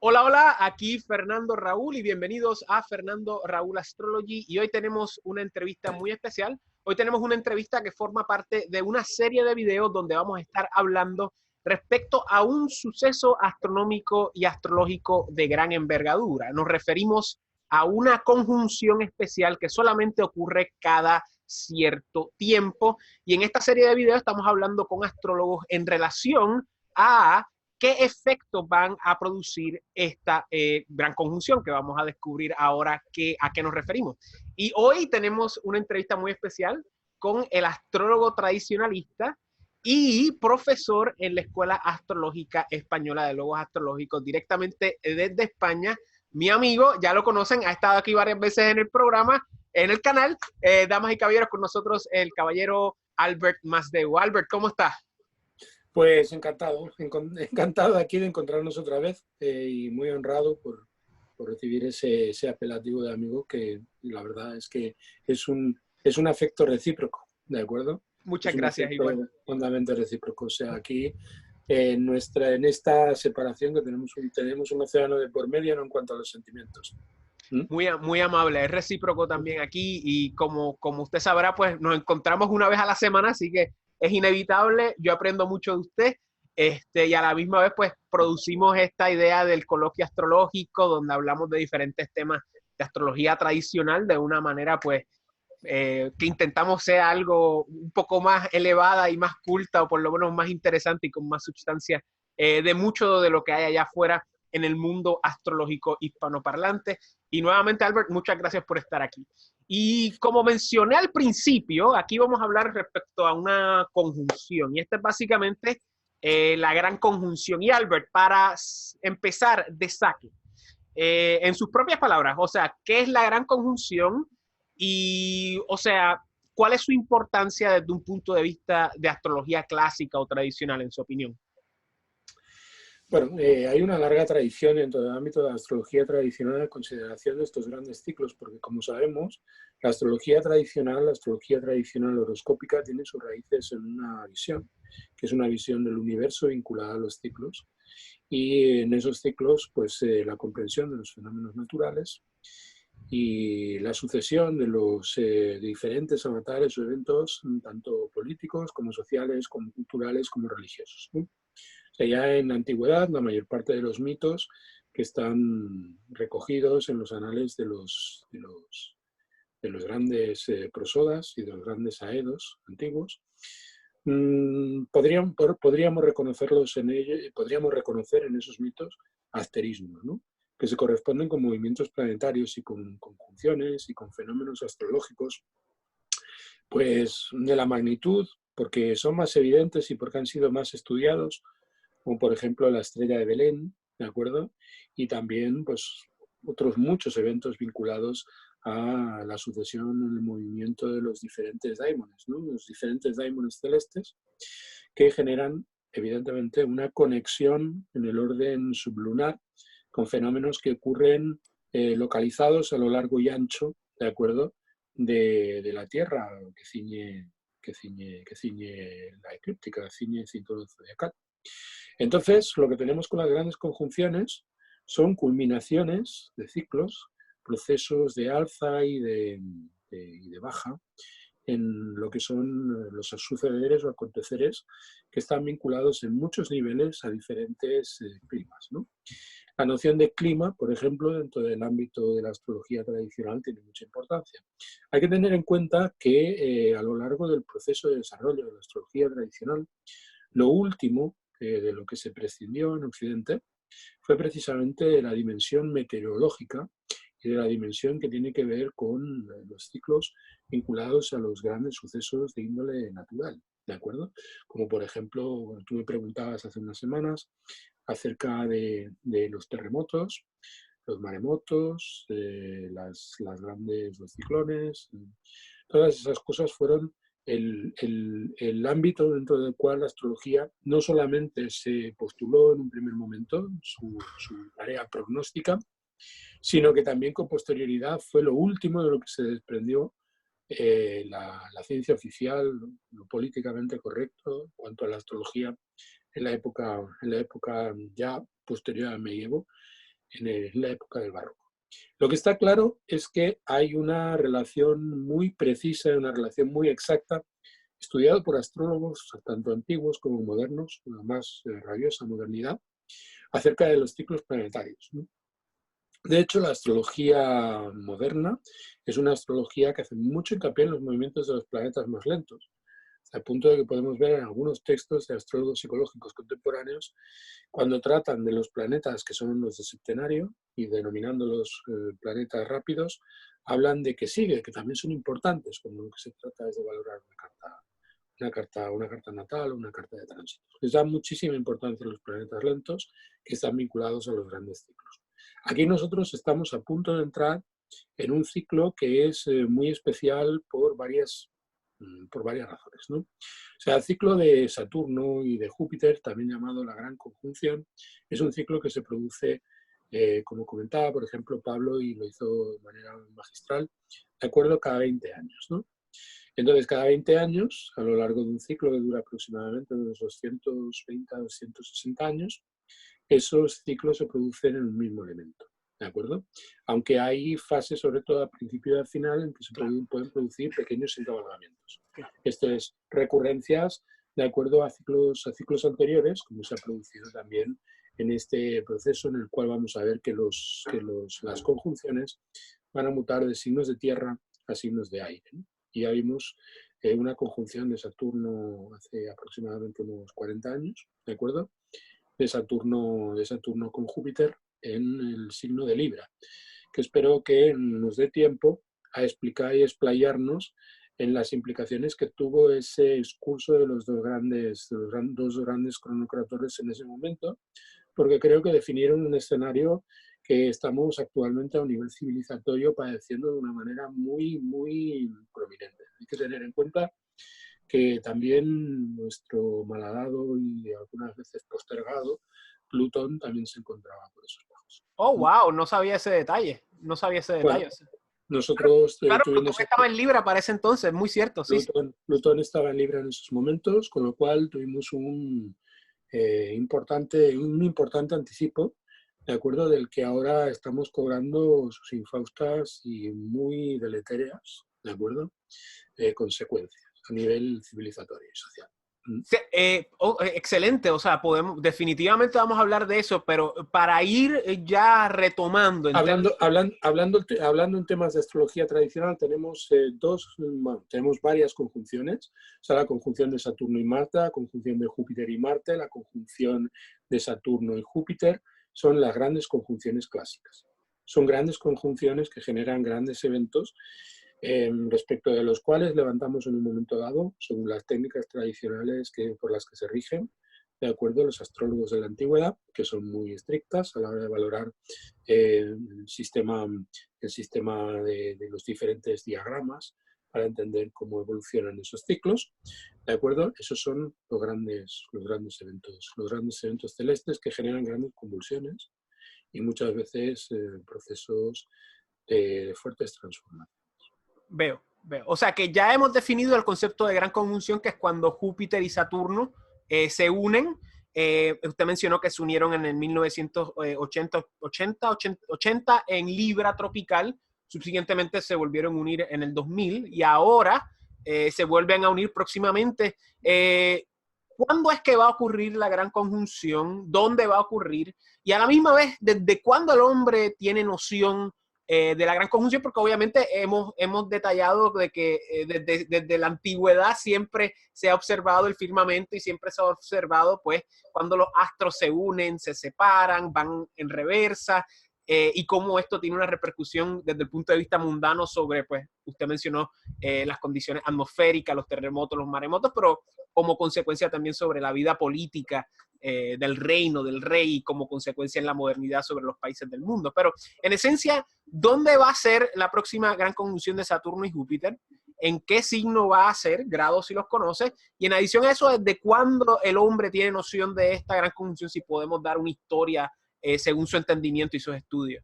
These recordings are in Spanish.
Hola, hola, aquí Fernando Raúl y bienvenidos a Fernando Raúl Astrology. Y hoy tenemos una entrevista muy especial. Hoy tenemos una entrevista que forma parte de una serie de videos donde vamos a estar hablando respecto a un suceso astronómico y astrológico de gran envergadura. Nos referimos a una conjunción especial que solamente ocurre cada cierto tiempo. Y en esta serie de videos estamos hablando con astrólogos en relación a qué efectos van a producir esta gran conjunción que vamos a descubrir ahora a qué nos referimos. Y hoy tenemos una entrevista muy especial con el astrólogo tradicionalista y profesor en la Escuela Astrológica Española de Logos Astrológicos, directamente desde España. Mi amigo, ya lo conocen, ha estado aquí varias veces en el programa, en el canal. Damas y caballeros, con nosotros el caballero Albert Masdeu. Albert, ¿cómo estás? Pues encantado, encantado aquí de encontrarnos otra vez y muy honrado por recibir ese apelativo de amigo que la verdad es que es un afecto recíproco, ¿de acuerdo? Muchas Es un gracias, igual. afecto fundamentalmente recíproco. O sea, aquí en esta separación que tenemos un océano de por medio, no en cuanto a los sentimientos. ¿Mm? Muy amable, es recíproco también aquí y como usted sabrá, pues nos encontramos una vez a la semana, así que es inevitable, yo aprendo mucho de usted, y a la misma vez pues producimos esta idea del coloquio astrológico donde hablamos de diferentes temas de astrología tradicional de una manera pues que intentamos sea algo un poco más elevada y más culta o por lo menos más interesante y con más sustancia de mucho de lo que hay allá afuera en el mundo astrológico hispanoparlante. Y nuevamente, Albert, muchas gracias por estar aquí. Y como mencioné al principio, aquí vamos a hablar respecto a una conjunción. Y esta es básicamente la gran conjunción. Y Albert, para empezar de saque, en sus propias palabras, o sea, ¿qué es la gran conjunción? Y, o sea, ¿cuál es su importancia desde un punto de vista de astrología clásica o tradicional, en su opinión? Bueno, hay una larga tradición en todo el ámbito de la astrología tradicional en consideración de estos grandes ciclos, porque como sabemos, la astrología tradicional horoscópica tiene sus raíces en una visión, que es una visión del universo vinculada a los ciclos, y en esos ciclos, pues la comprensión de los fenómenos naturales y la sucesión de los diferentes avatares o eventos, tanto políticos como sociales, como culturales, como religiosos, ¿no? O sea, ya en la antigüedad, la mayor parte de los mitos que están recogidos en los anales de los grandes prosodas y de los grandes aedos antiguos, podríamos reconocerlos en ellos, podríamos reconocer en esos mitos asterismos, ¿no? Que se corresponden con movimientos planetarios y con conjunciones y con fenómenos astrológicos, pues de la magnitud, porque son más evidentes y porque han sido más estudiados, como por ejemplo la estrella de Belén, ¿de acuerdo? Y también pues otros muchos eventos vinculados a la sucesión en el movimiento de los diferentes daimones, ¿no? Los diferentes daimones celestes que generan evidentemente una conexión en el orden sublunar con fenómenos que ocurren localizados a lo largo y ancho, ¿de acuerdo? De la Tierra que ciñe la eclíptica, que ciñe el cinturón zodiacal. Entonces, lo que tenemos con las grandes conjunciones son culminaciones de ciclos, procesos de alza y de baja en lo que son los sucederes o aconteceres que están vinculados en muchos niveles a diferentes climas, ¿no? La noción de clima, por ejemplo, dentro del ámbito de la astrología tradicional tiene mucha importancia. Hay que tener en cuenta que a lo largo del proceso de desarrollo de la astrología tradicional, lo último de lo que se prescindió en Occidente fue precisamente la dimensión meteorológica y de la dimensión que tiene que ver con los ciclos vinculados a los grandes sucesos de índole natural, ¿de acuerdo? Como por ejemplo, bueno, tú me preguntabas hace unas semanas acerca de los terremotos, los maremotos, los ciclones, todas esas cosas fueron el ámbito dentro del cual la astrología no solamente se postuló en un primer momento su tarea prognóstica, sino que también con posterioridad fue lo último de lo que se desprendió la ciencia oficial, lo políticamente correcto en cuanto a la astrología en la época ya posterior al medievo, en la época del barroco. Lo que está claro es que hay una relación muy precisa, una relación muy exacta, estudiado por astrólogos tanto antiguos como modernos, con la más rabiosa modernidad, acerca de los ciclos planetarios, ¿no? De hecho, la astrología moderna es una astrología que hace mucho hincapié en los movimientos de los planetas más lentos, al punto de que podemos ver en algunos textos de astrólogos psicológicos contemporáneos, cuando tratan de los planetas que son los de septenario y denominándolos planetas rápidos, hablan de que sí, que también son importantes, cuando lo que se trata es de valorar una carta natal o una carta de tránsito. Les da muchísima importancia a los planetas lentos que están vinculados a los grandes ciclos. Aquí nosotros estamos a punto de entrar en un ciclo que es muy especial por varias razones, ¿no? O sea, el ciclo de Saturno y de Júpiter, también llamado la Gran Conjunción, es un ciclo que se produce, como comentaba, por ejemplo, Pablo, y lo hizo de manera magistral, de acuerdo, cada 20 años, ¿no? Entonces, cada 20 años, a lo largo de un ciclo que dura aproximadamente unos 220 a 260 años, esos ciclos se producen en un mismo elemento, ¿de acuerdo? Aunque hay fases, sobre todo al principio y al final, en que se pueden producir pequeños encabalgamientos. Esto es recurrencias de acuerdo a ciclos anteriores, como se ha producido también en este proceso en el cual vamos a ver que las conjunciones van a mutar de signos de tierra a signos de aire, ¿no? Y ya vimos una conjunción de Saturno hace aproximadamente unos 40 años, ¿de acuerdo? De Saturno con Júpiter en el signo de Libra, que espero que nos dé tiempo a explicar y explayarnos en las implicaciones que tuvo ese discurso de los dos grandes cronocratores en ese momento, porque creo que definieron un escenario que estamos actualmente a un nivel civilizatorio padeciendo de una manera muy, muy prominente. Hay que tener en cuenta que también nuestro malhadado y algunas veces postergado Plutón también se encontraba por esos lados. Oh, wow, no sabía ese detalle. No sabía ese detalle. Bueno, nosotros Claro, Plutón tuvimos... estaba en Libra para ese entonces, muy cierto, sí, sí. Plutón estaba en Libra en esos momentos, con lo cual tuvimos un importante anticipo, de acuerdo, del que ahora estamos cobrando sus infaustas y muy deletéreas, de acuerdo, consecuencias a nivel civilizatorio y social. Sí, excelente, o sea, definitivamente vamos a hablar de eso, pero para ir ya retomando. Hablando en temas de astrología tradicional, tenemos tenemos varias conjunciones. O sea, la conjunción de Saturno y Marte, la conjunción de Júpiter y Marte, la conjunción de Saturno y Júpiter, son las grandes conjunciones clásicas. Son grandes conjunciones que generan grandes eventos, respecto de los cuales levantamos en un momento dado, según las técnicas tradicionales por las que se rigen, de acuerdo a los astrólogos de la antigüedad, que son muy estrictas a la hora de valorar el sistema de los diferentes diagramas para entender cómo evolucionan esos ciclos, ¿de acuerdo? Esos son los grandes eventos celestes que generan grandes convulsiones y muchas veces procesos de fuertes transformaciones. Veo. O sea que ya hemos definido el concepto de gran conjunción, que es cuando Júpiter y Saturno se unen. Usted mencionó que se unieron en el 1980 en Libra tropical. Subsiguientemente se volvieron a unir en el 2000 y ahora se vuelven a unir próximamente. ¿Cuándo es que va a ocurrir la gran conjunción? ¿Dónde va a ocurrir? Y a la misma vez, ¿desde cuándo el hombre tiene noción de la gran conjunción? Porque obviamente hemos detallado de que desde la antigüedad siempre se ha observado el firmamento y siempre se ha observado pues cuando los astros se unen, se separan, van en reversa, y cómo esto tiene una repercusión desde el punto de vista mundano sobre, pues, usted mencionó las condiciones atmosféricas, los terremotos, los maremotos, pero como consecuencia también sobre la vida política del reino, del rey, y como consecuencia en la modernidad sobre los países del mundo. Pero en esencia, ¿dónde va a ser la próxima gran conjunción de Saturno y Júpiter? ¿En qué signo va a ser? Grados si los conoce. Y en adición a eso, ¿desde cuándo el hombre tiene noción de esta gran conjunción? Si podemos dar una historia según su entendimiento y sus estudios.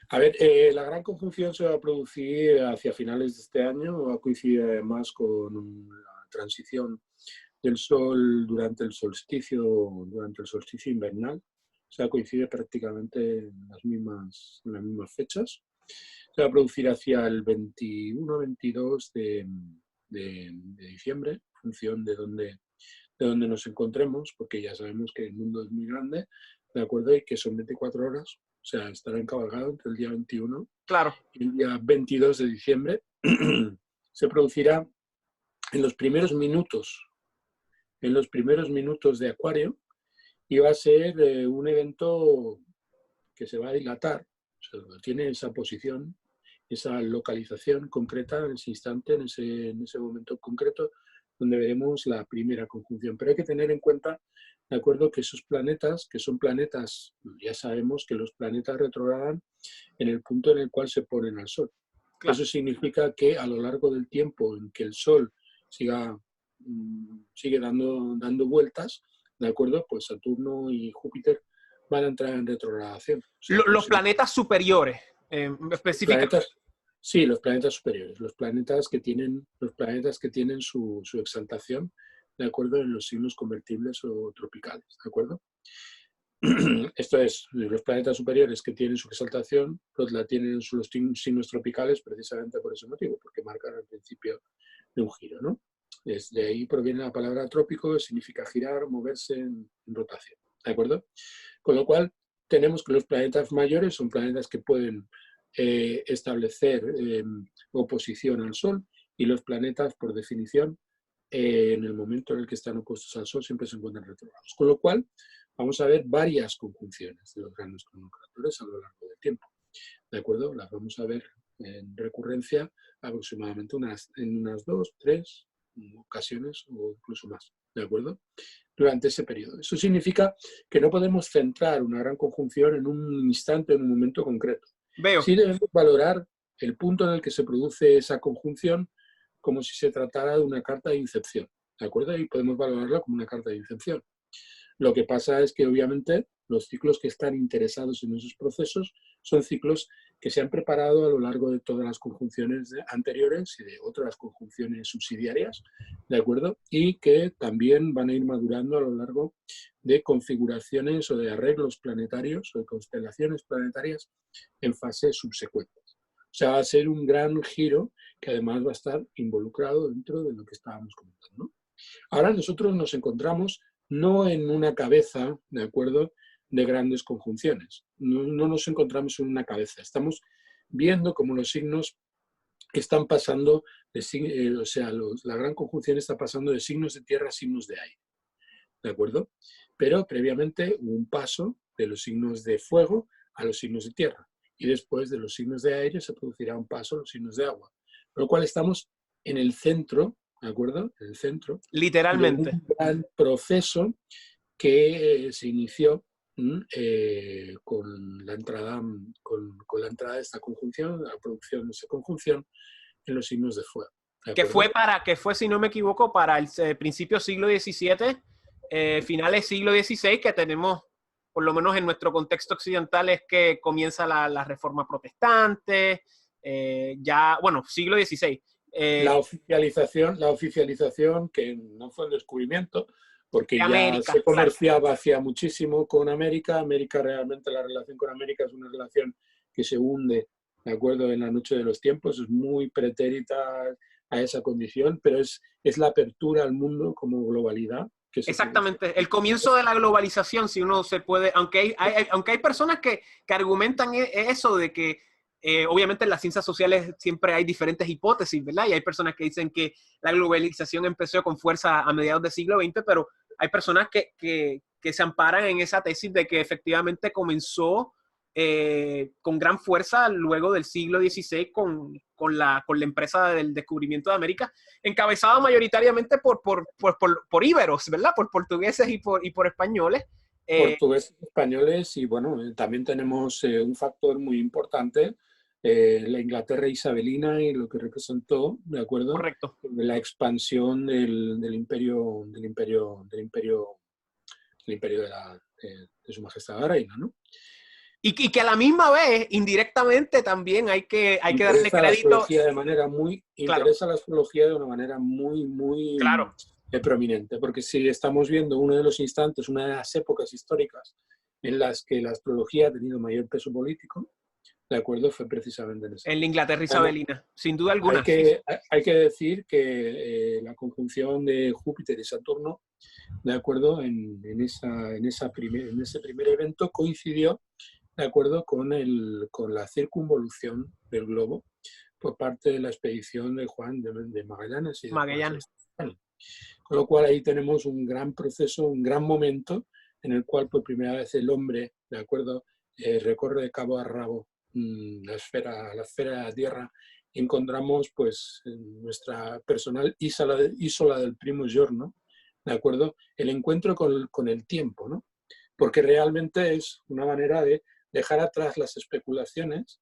A ver, la gran conjunción se va a producir hacia finales de este año, va a coincidir además con la transición del Sol durante el solsticio invernal, sea, coincide prácticamente en las mismas fechas. Se va a producir hacia el 21-22 de diciembre, en función de dónde nos encontremos, porque ya sabemos que el mundo es muy grande, ¿de acuerdo? Y que son 24 horas, o sea, estará encabalgado entre el día 21 Claro. y el día 22 de diciembre. Se producirá en los primeros minutos de Acuario, y va a ser un evento que se va a dilatar, o sea, tiene esa posición, esa localización concreta en ese instante, en ese momento concreto, donde veremos la primera conjunción. Pero hay que tener en cuenta, de acuerdo, que esos planetas, que son planetas, ya sabemos que los planetas retrogradan en el punto en el cual se ponen al Sol. Claro. Eso significa que a lo largo del tiempo en que el Sol sigue dando vueltas, ¿de acuerdo? Pues Saturno y Júpiter van a entrar en retrogradación. O sea, Los planetas superiores, específicamente. Sí, los planetas superiores, los planetas que tienen su exaltación, ¿de acuerdo? En los signos convertibles o tropicales, ¿de acuerdo? Esto es, los planetas superiores que tienen su exaltación, pues la tienen en los signos tropicales precisamente por ese motivo, porque marcan el principio de un giro, ¿no? De ahí proviene la palabra trópico, que significa girar, moverse en rotación, ¿de acuerdo? Con lo cual, tenemos que los planetas mayores son planetas que pueden establecer oposición al Sol, y los planetas, por definición, en el momento en el que están opuestos al Sol, siempre se encuentran retrógrados. Con lo cual, vamos a ver varias conjunciones de los grandes conmunicadores a lo largo del tiempo. ¿De acuerdo? Las vamos a ver en recurrencia aproximadamente en unas 2, 3 ocasiones o incluso más. ¿De acuerdo? Durante ese periodo. Eso significa que no podemos centrar una gran conjunción en un instante, en un momento concreto. Veo. Sí debemos valorar el punto en el que se produce esa conjunción como si se tratara de una carta de incepción. ¿De acuerdo? Y podemos valorarla como una carta de incepción. Lo que pasa es que, obviamente, los ciclos que están interesados en esos procesos son ciclos que se han preparado a lo largo de todas las conjunciones anteriores y de otras conjunciones subsidiarias, ¿de acuerdo? Y que también van a ir madurando a lo largo de configuraciones o de arreglos planetarios o de constelaciones planetarias en fases subsecuentes. O sea, va a ser un gran giro que además va a estar involucrado dentro de lo que estábamos comentando, ¿no? Ahora nosotros nos encontramos no en una cabeza, ¿de acuerdo?, de grandes conjunciones. No nos encontramos en una cabeza. Estamos viendo cómo los signos están pasando, la gran conjunción está pasando de signos de tierra a signos de aire. ¿De acuerdo? Pero previamente hubo un paso de los signos de fuego a los signos de tierra. Y después de los signos de aire se producirá un paso a los signos de agua. Con lo cual estamos en el centro, ¿de acuerdo? En el centro. Literalmente. De un gran proceso que se inició con la entrada de esta conjunción, la producción de esa conjunción en los signos de fuego. Que fue, si no me equivoco, para el principio siglo XVII, finales siglo XVI, que tenemos, por lo menos en nuestro contexto occidental, es que comienza la reforma protestante, siglo XVI. La oficialización, que no fue el descubrimiento, porque ya América, se comerciaba hacía muchísimo con América. América, realmente la relación con América es una relación que se hunde, ¿de acuerdo?, en la noche de los tiempos, es muy pretérita a esa condición, pero es la apertura al mundo como globalidad. Exactamente, el comienzo de la globalización, si uno se puede, aunque hay personas que argumentan eso de que obviamente en las ciencias sociales siempre hay diferentes hipótesis, ¿verdad? Y hay personas que dicen que la globalización empezó con fuerza a mediados del siglo XX, pero hay personas que se amparan en esa tesis de que efectivamente comenzó con gran fuerza luego del siglo XVI con la empresa del descubrimiento de América, encabezada mayoritariamente por íberos, ¿verdad? Por portugueses y por españoles. Portugueses, españoles, y bueno, también tenemos un factor muy importante, la Inglaterra isabelina y lo que representó, ¿de acuerdo? Correcto. La expansión del imperio de su majestad la reina, ¿no? Y que a la misma vez, indirectamente, también hay que darle crédito. La astrología de manera muy, interesa la astrología de una manera muy claro, prominente, porque si estamos viendo uno de los instantes, una de las épocas históricas en las que la astrología ha tenido mayor peso político, ¿de acuerdo? Fue precisamente en esa En la época. Inglaterra Además, isabelina, sin duda hay alguna. Sí, sí. que, hay que decir que la conjunción de Júpiter y Saturno, ¿de acuerdo? En ese primer evento coincidió, ¿de acuerdo? Con la circunvolución del globo por parte de la expedición de Juan de Magallanes y de Juan Magallanes. Sebastián. Con lo cual ahí tenemos un gran proceso, un gran momento en el cual por primera vez el hombre, ¿de acuerdo? Recorre de cabo a rabo la esfera de la Tierra y encontramos pues en nuestra personal Isola del Primo Giorno, ¿de acuerdo? El encuentro con el tiempo, ¿no? Porque realmente es una manera de dejar atrás las especulaciones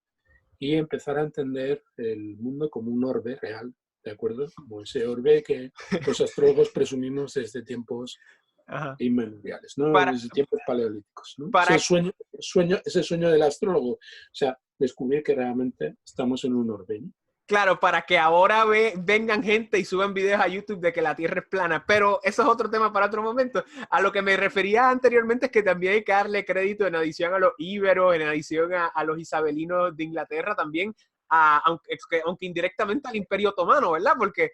y empezar a entender el mundo como un orbe real, ¿de acuerdo? Como ese orbe que los astrólogos presumimos desde tiempos Ajá. inmemoriales, ¿no? Para, Desde tiempos paleolíticos, ¿no? para Ese sueño del astrólogo, o sea, descubrir que realmente estamos en un orbe, ¿no? Claro, para que ahora vengan gente y suban videos a YouTube de que la Tierra es plana, pero eso es otro tema para otro momento. A lo que me refería anteriormente es que también hay que darle crédito en adición a los íberos, en adición a los isabelinos de Inglaterra también, aunque indirectamente al Imperio Otomano, ¿verdad? Porque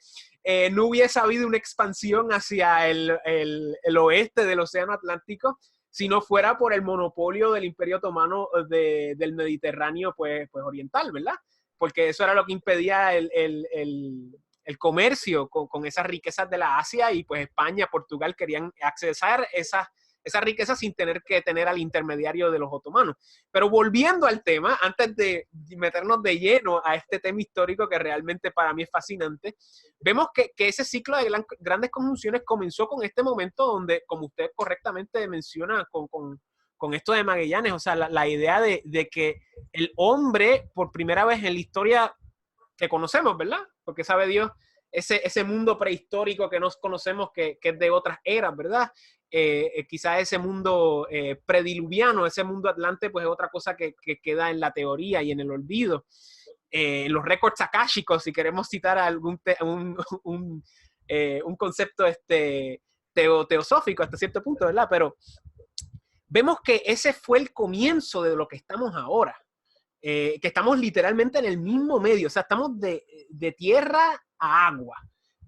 no hubiese habido una expansión hacia el oeste del Océano Atlántico si no fuera por el monopolio del Imperio Otomano del Mediterráneo pues oriental, ¿verdad? Porque eso era lo que impedía el comercio con esas riquezas de la Asia y pues España, Portugal querían accesar esas riquezas sin tener que tener al intermediario de los otomanos. Pero volviendo al tema, antes de meternos de lleno a este tema histórico que realmente para mí es fascinante, vemos que ese ciclo de grandes conjunciones comenzó con este momento donde, como usted correctamente menciona, con esto de Magallanes, o sea, la idea de que el hombre, por primera vez en la historia que conocemos, ¿verdad? Porque sabe Dios, ese mundo prehistórico que nos conocemos, que es de otras eras, ¿verdad? Quizá ese mundo prediluviano, ese mundo atlante, pues es otra cosa que queda en la teoría y en el olvido. En los récords akáshicos, si queremos citar algún un concepto teosófico hasta cierto punto, ¿verdad? Pero vemos que ese fue el comienzo de lo que estamos ahora, que estamos literalmente en el mismo medio, o sea, estamos de tierra a agua.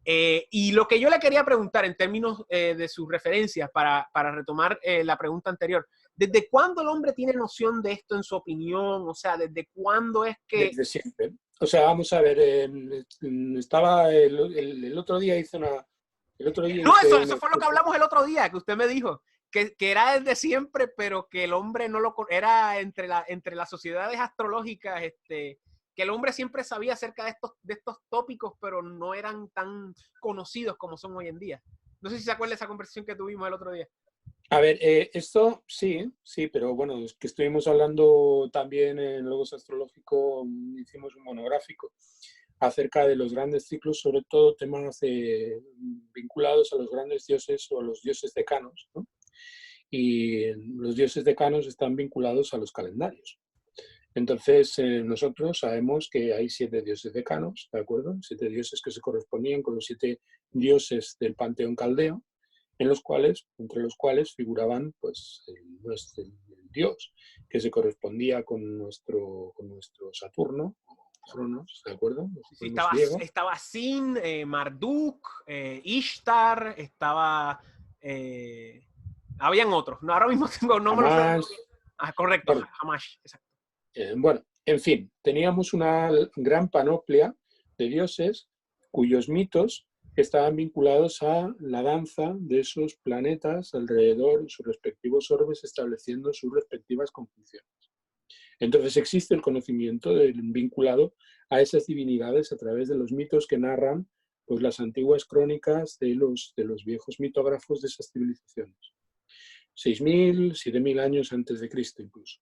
Y lo que yo le quería preguntar en términos de sus referencias, para retomar la pregunta anterior, ¿desde cuándo el hombre tiene noción de esto en su opinión? O sea, ¿desde cuándo es que... Desde siempre. O sea, vamos a ver, estaba el otro día hice una... El otro día No, hice eso una... fue lo que hablamos el otro día, que usted me dijo, que era desde siempre, pero que el hombre no lo... Era entre las sociedades astrológicas, que el hombre siempre sabía acerca de estos tópicos, pero no eran tan conocidos como son hoy en día. No sé si se acuerda de esa conversación que tuvimos el otro día. A ver, esto sí, sí, pero bueno, es que estuvimos hablando también en Logos Astrológico, hicimos un monográfico acerca de los grandes ciclos, sobre todo temas vinculados a los grandes dioses o a los dioses decanos, ¿no? Y los dioses decanos están vinculados a los calendarios. Entonces, nosotros sabemos que hay 7 dioses decanos, ¿de acuerdo? 7 dioses que se correspondían con los 7 dioses del panteón caldeo, entre los cuales figuraban pues, el dios que se correspondía con nuestro Saturno, Cronos, ¿de acuerdo? Los Sí, Cronos griegos. estaba Sin, Marduk, Ishtar, habían otros. No, ahora mismo no me lo sé. Jamás, Ah, correcto, bueno, jamás. Exacto. bueno, en fin, teníamos una gran panoplia de dioses cuyos mitos estaban vinculados a la danza de esos planetas alrededor de sus respectivos orbes, estableciendo sus respectivas conjunciones. Entonces existe el conocimiento vinculado a esas divinidades a través de los mitos que narran pues, las antiguas crónicas de los viejos mitógrafos de esas civilizaciones. 6.000, 7.000 años antes de Cristo incluso.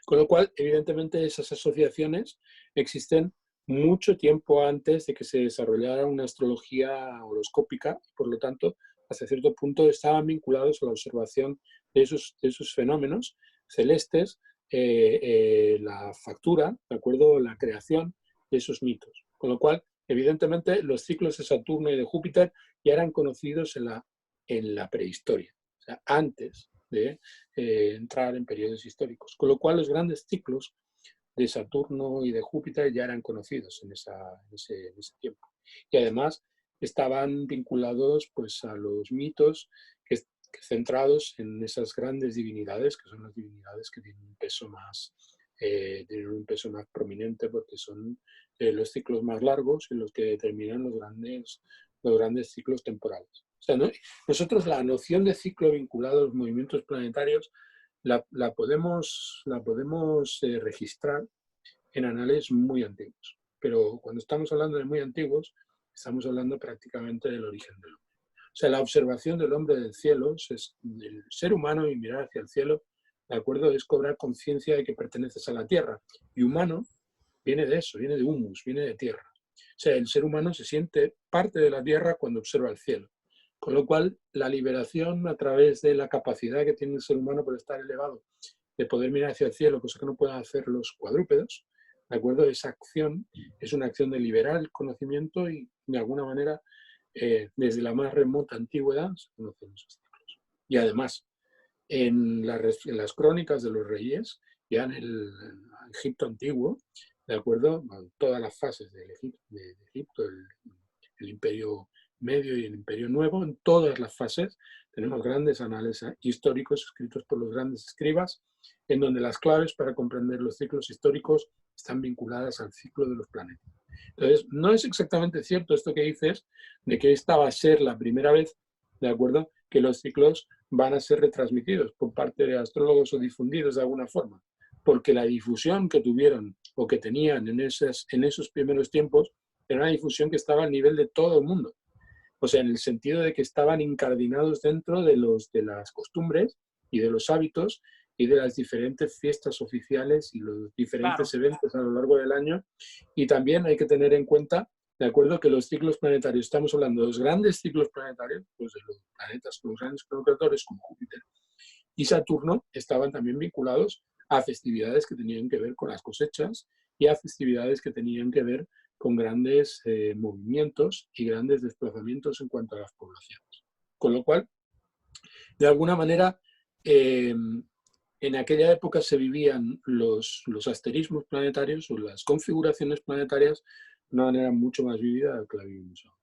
Con lo cual, evidentemente, esas asociaciones existen mucho tiempo antes de que se desarrollara una astrología horoscópica, por lo tanto, hasta cierto punto estaban vinculados a la observación de esos fenómenos celestes, la factura, ¿de acuerdo?, la creación de esos mitos. Con lo cual, evidentemente, los ciclos de Saturno y de Júpiter ya eran conocidos en la prehistoria, o sea, antes de entrar en periodos históricos. Con lo cual los grandes ciclos de Saturno y de Júpiter ya eran conocidos en ese tiempo. Y además estaban vinculados pues, a los mitos centrados en esas grandes divinidades, que son las divinidades que tienen un peso más prominente porque son los ciclos más largos y los que determinan los grandes ciclos temporales. O sea, ¿no? Nosotros la noción de ciclo vinculado a los movimientos planetarios la podemos registrar en anales muy antiguos. Pero cuando estamos hablando de muy antiguos, estamos hablando prácticamente del origen del hombre. O sea, la observación del hombre del cielo, del ser humano y mirar hacia el cielo, ¿de acuerdo? Es cobrar conciencia de que perteneces a la tierra. Y humano viene de eso, viene de humus, viene de tierra. O sea, el ser humano se siente parte de la tierra cuando observa el cielo. Con lo cual, la liberación a través de la capacidad que tiene el ser humano por estar elevado, de poder mirar hacia el cielo, cosa que no pueden hacer los cuadrúpedos, ¿de acuerdo? Esa acción es una acción de liberar el conocimiento y, de alguna manera, desde la más remota antigüedad se conocen esos ciclos. Y además, en las crónicas de los reyes, ya en el Egipto antiguo, ¿de acuerdo? Todas las fases de Egipto, el Imperio Medio y el Imperio Nuevo, en todas las fases tenemos grandes anales históricos escritos por los grandes escribas, en donde las claves para comprender los ciclos históricos están vinculadas al ciclo de los planetas. Entonces, no es exactamente cierto esto que dices, de que esta va a ser la primera vez, ¿de acuerdo?, que los ciclos van a ser retransmitidos por parte de astrólogos o difundidos de alguna forma, porque la difusión que tuvieron o que tenían en esos primeros tiempos era una difusión que estaba al nivel de todo el mundo. O sea, en el sentido de que estaban incardinados dentro de las costumbres y de los hábitos y de las diferentes fiestas oficiales y los diferentes eventos a lo largo del año. Y también hay que tener en cuenta, de acuerdo, que los ciclos planetarios, estamos hablando de los grandes ciclos planetarios, pues de los planetas con los grandes cronometradores como Júpiter y Saturno, estaban también vinculados a festividades que tenían que ver con las cosechas y a festividades que tenían que ver con grandes movimientos y grandes desplazamientos en cuanto a las poblaciones. Con lo cual, de alguna manera, en aquella época se vivían los asterismos planetarios o las configuraciones planetarias de una manera mucho más vívida de la que la vivimos ahora.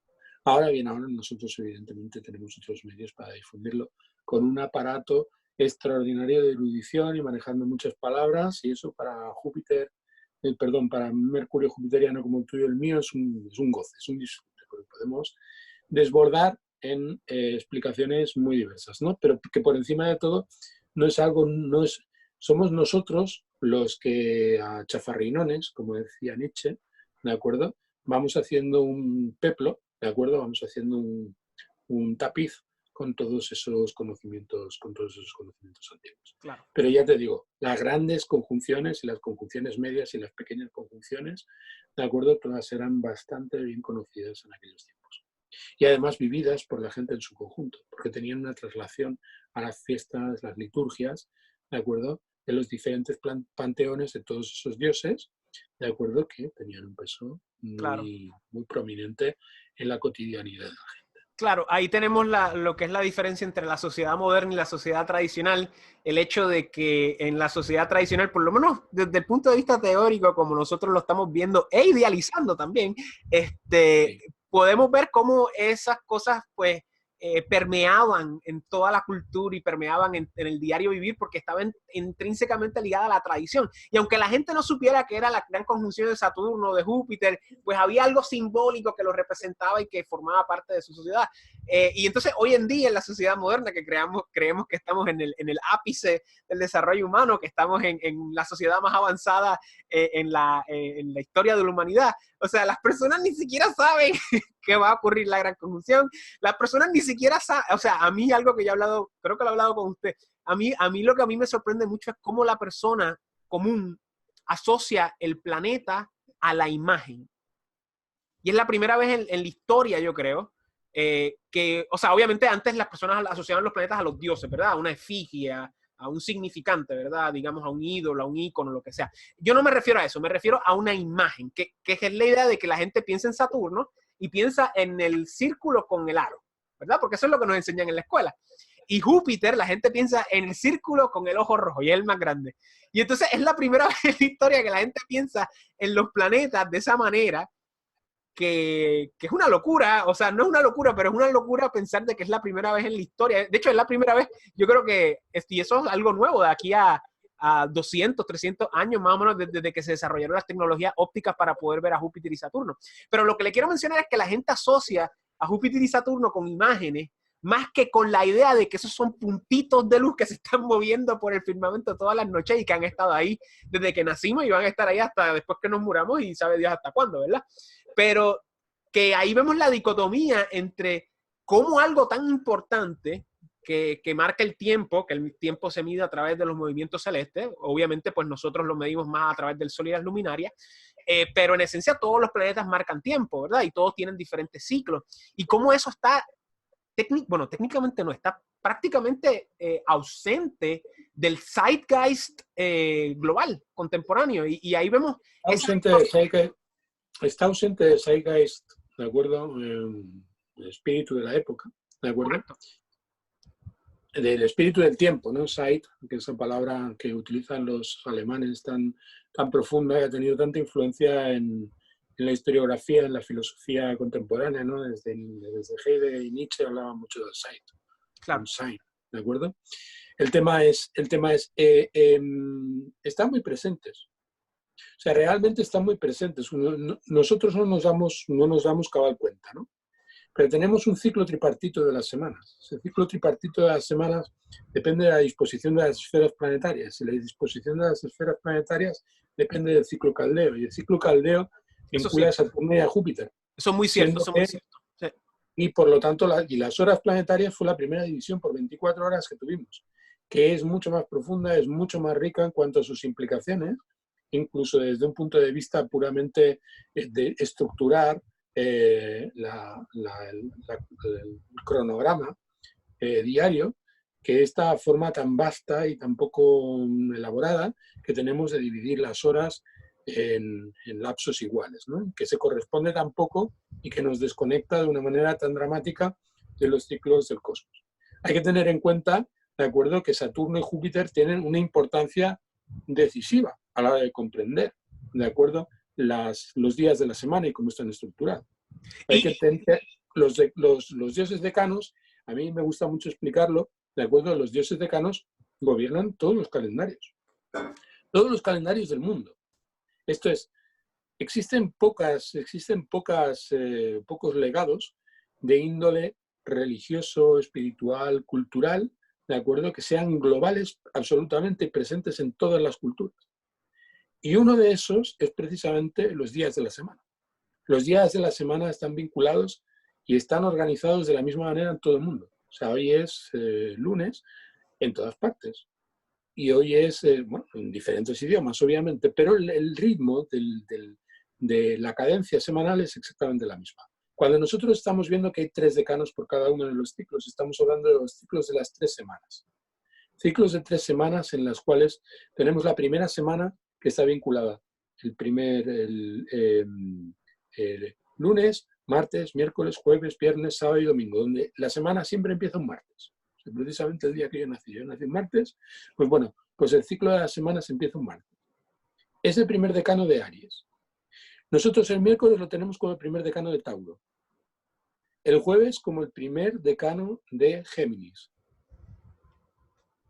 Ahora bien, ahora nosotros evidentemente tenemos otros medios para difundirlo con un aparato extraordinario de erudición y manejando muchas palabras, y eso para Júpiter, para Mercurio jupiteriano como el tuyo y el mío es un goce, es un disfrute, porque podemos desbordar en explicaciones muy diversas, ¿no? Pero que por encima de todo somos nosotros los que a chafarrinones, como decía Nietzsche, ¿de acuerdo? Vamos haciendo un peplo, ¿de acuerdo? Vamos haciendo un tapiz con todos esos conocimientos antiguos. Claro. Pero ya te digo, las grandes conjunciones y las conjunciones medias y las pequeñas conjunciones, ¿de acuerdo? Todas eran bastante bien conocidas en aquellos tiempos. Y además vividas por la gente en su conjunto, porque tenían una traslación a las fiestas, las liturgias, ¿de acuerdo?, de los diferentes panteones de todos esos dioses, ¿de acuerdo?, que tenían un peso muy prominente en la cotidianidad de la gente. Claro, ahí tenemos lo que es la diferencia entre la sociedad moderna y la sociedad tradicional. El hecho de que en la sociedad tradicional, por lo menos desde el punto de vista teórico, como nosotros lo estamos viendo e idealizando también, podemos ver cómo esas cosas, pues, permeaban en toda la cultura y permeaban en el diario vivir porque estaban intrínsecamente ligadas a la tradición. Y aunque la gente no supiera que era la gran conjunción de Saturno, de Júpiter, pues había algo simbólico que lo representaba y que formaba parte de su sociedad. Y entonces hoy en día en la sociedad moderna que creemos que estamos en el ápice del desarrollo humano, que estamos en la sociedad más avanzada en la historia de la humanidad. O sea, las personas ni siquiera saben que va a ocurrir la gran conjunción. Las personas ni siquiera saben, o sea, a mí algo que ya he hablado, creo que lo he hablado con usted, a mí lo que a mí me sorprende mucho es cómo la persona común asocia el planeta a la imagen. Y es la primera vez en la historia, yo creo, que, o sea, obviamente antes las personas asociaban los planetas a los dioses, ¿verdad? A una efigie, a un significante, ¿verdad? Digamos, a un ídolo, a un ícono, lo que sea. Yo no me refiero a eso, me refiero a una imagen, que es la idea de que la gente piensa en Saturno y piensa en el círculo con el aro, ¿verdad? Porque eso es lo que nos enseñan en la escuela. Y Júpiter, la gente piensa en el círculo con el ojo rojo y es el más grande. Y entonces es la primera vez en la historia que la gente piensa en los planetas de esa manera, que es una locura, o sea, no es una locura, pero es una locura pensar de que es la primera vez en la historia. De hecho, es la primera vez, yo creo que, y eso es algo nuevo, de aquí a 200, 300 años más o menos desde que se desarrollaron las tecnologías ópticas para poder ver a Júpiter y Saturno. Pero lo que le quiero mencionar es que la gente asocia a Júpiter y Saturno con imágenes, más que con la idea de que esos son puntitos de luz que se están moviendo por el firmamento todas las noches y que han estado ahí desde que nacimos y van a estar ahí hasta después que nos muramos y sabe Dios hasta cuándo, ¿verdad? Pero que ahí vemos la dicotomía entre cómo algo tan importante que marca el tiempo, que el tiempo se mide a través de los movimientos celestes, obviamente pues nosotros lo medimos más a través del Sol y las luminarias, pero en esencia todos los planetas marcan tiempo, ¿verdad? Y todos tienen diferentes ciclos. Y cómo eso está, bueno, técnicamente no, está prácticamente ausente del zeitgeist global, contemporáneo. Y ahí vemos... Está ausente de zeitgeist, ¿de acuerdo? El espíritu de la época, ¿de acuerdo? Correcto. Del espíritu del tiempo, ¿no? Zeit, que es esa palabra que utilizan los alemanes tan profunda y ha tenido tanta influencia en la historiografía, en la filosofía contemporánea, ¿no? Desde Heidegger y Nietzsche hablaban mucho del Zeit. Claro. ¿De acuerdo? El tema es están muy presentes. O sea, realmente están muy presentes. Nosotros no nos damos cabal cuenta, ¿no? Pero tenemos un ciclo tripartito de las semanas. Ese ciclo tripartito de las semanas depende de la disposición de las esferas planetarias. Y la disposición de las esferas planetarias depende del ciclo caldeo. Y el ciclo caldeo vincula a Saturno y a Júpiter. Eso es muy cierto, eso es muy cierto. Sí. Y por lo tanto, las horas planetarias fue la primera división por 24 horas que tuvimos, que es mucho más profunda, es mucho más rica en cuanto a sus implicaciones, incluso desde un punto de vista puramente de estructurar el cronograma diario, que esta forma tan vasta y tan poco elaborada que tenemos de dividir las horas en lapsos iguales, ¿no? Que se corresponde tan poco y que nos desconecta de una manera tan dramática de los ciclos del cosmos. Hay que tener en cuenta, de acuerdo, que Saturno y Júpiter tienen una importancia decisiva a la hora de comprender, de acuerdo, los días de la semana y cómo están estructurados. Hay que tener los dioses decanos, a mí me gusta mucho explicarlo, de acuerdo, los dioses decanos gobiernan todos los calendarios del mundo. Esto es, existen pocos legados de índole religioso, espiritual, cultural, de acuerdo, que sean globales, absolutamente presentes en todas las culturas. Y uno de esos es precisamente los días de la semana. Los días de la semana están vinculados y están organizados de la misma manera en todo el mundo. O sea, hoy es lunes en todas partes. Y hoy es, bueno, en diferentes idiomas, obviamente, pero el ritmo de la cadencia semanal es exactamente la misma. Cuando nosotros estamos viendo que hay 3 decanos por cada uno de los ciclos, estamos hablando de los ciclos de las 3 semanas. Ciclos de 3 semanas en las cuales tenemos la primera semana que está vinculada. El lunes, martes, miércoles, jueves, viernes, sábado y domingo, donde la semana siempre empieza un martes. Precisamente el día que yo nací un martes, pues bueno, pues el ciclo de las semanas empieza un martes. Es el primer decano de Aries. Nosotros el miércoles lo tenemos como el primer decano de Tauro. El jueves como el primer decano de Géminis.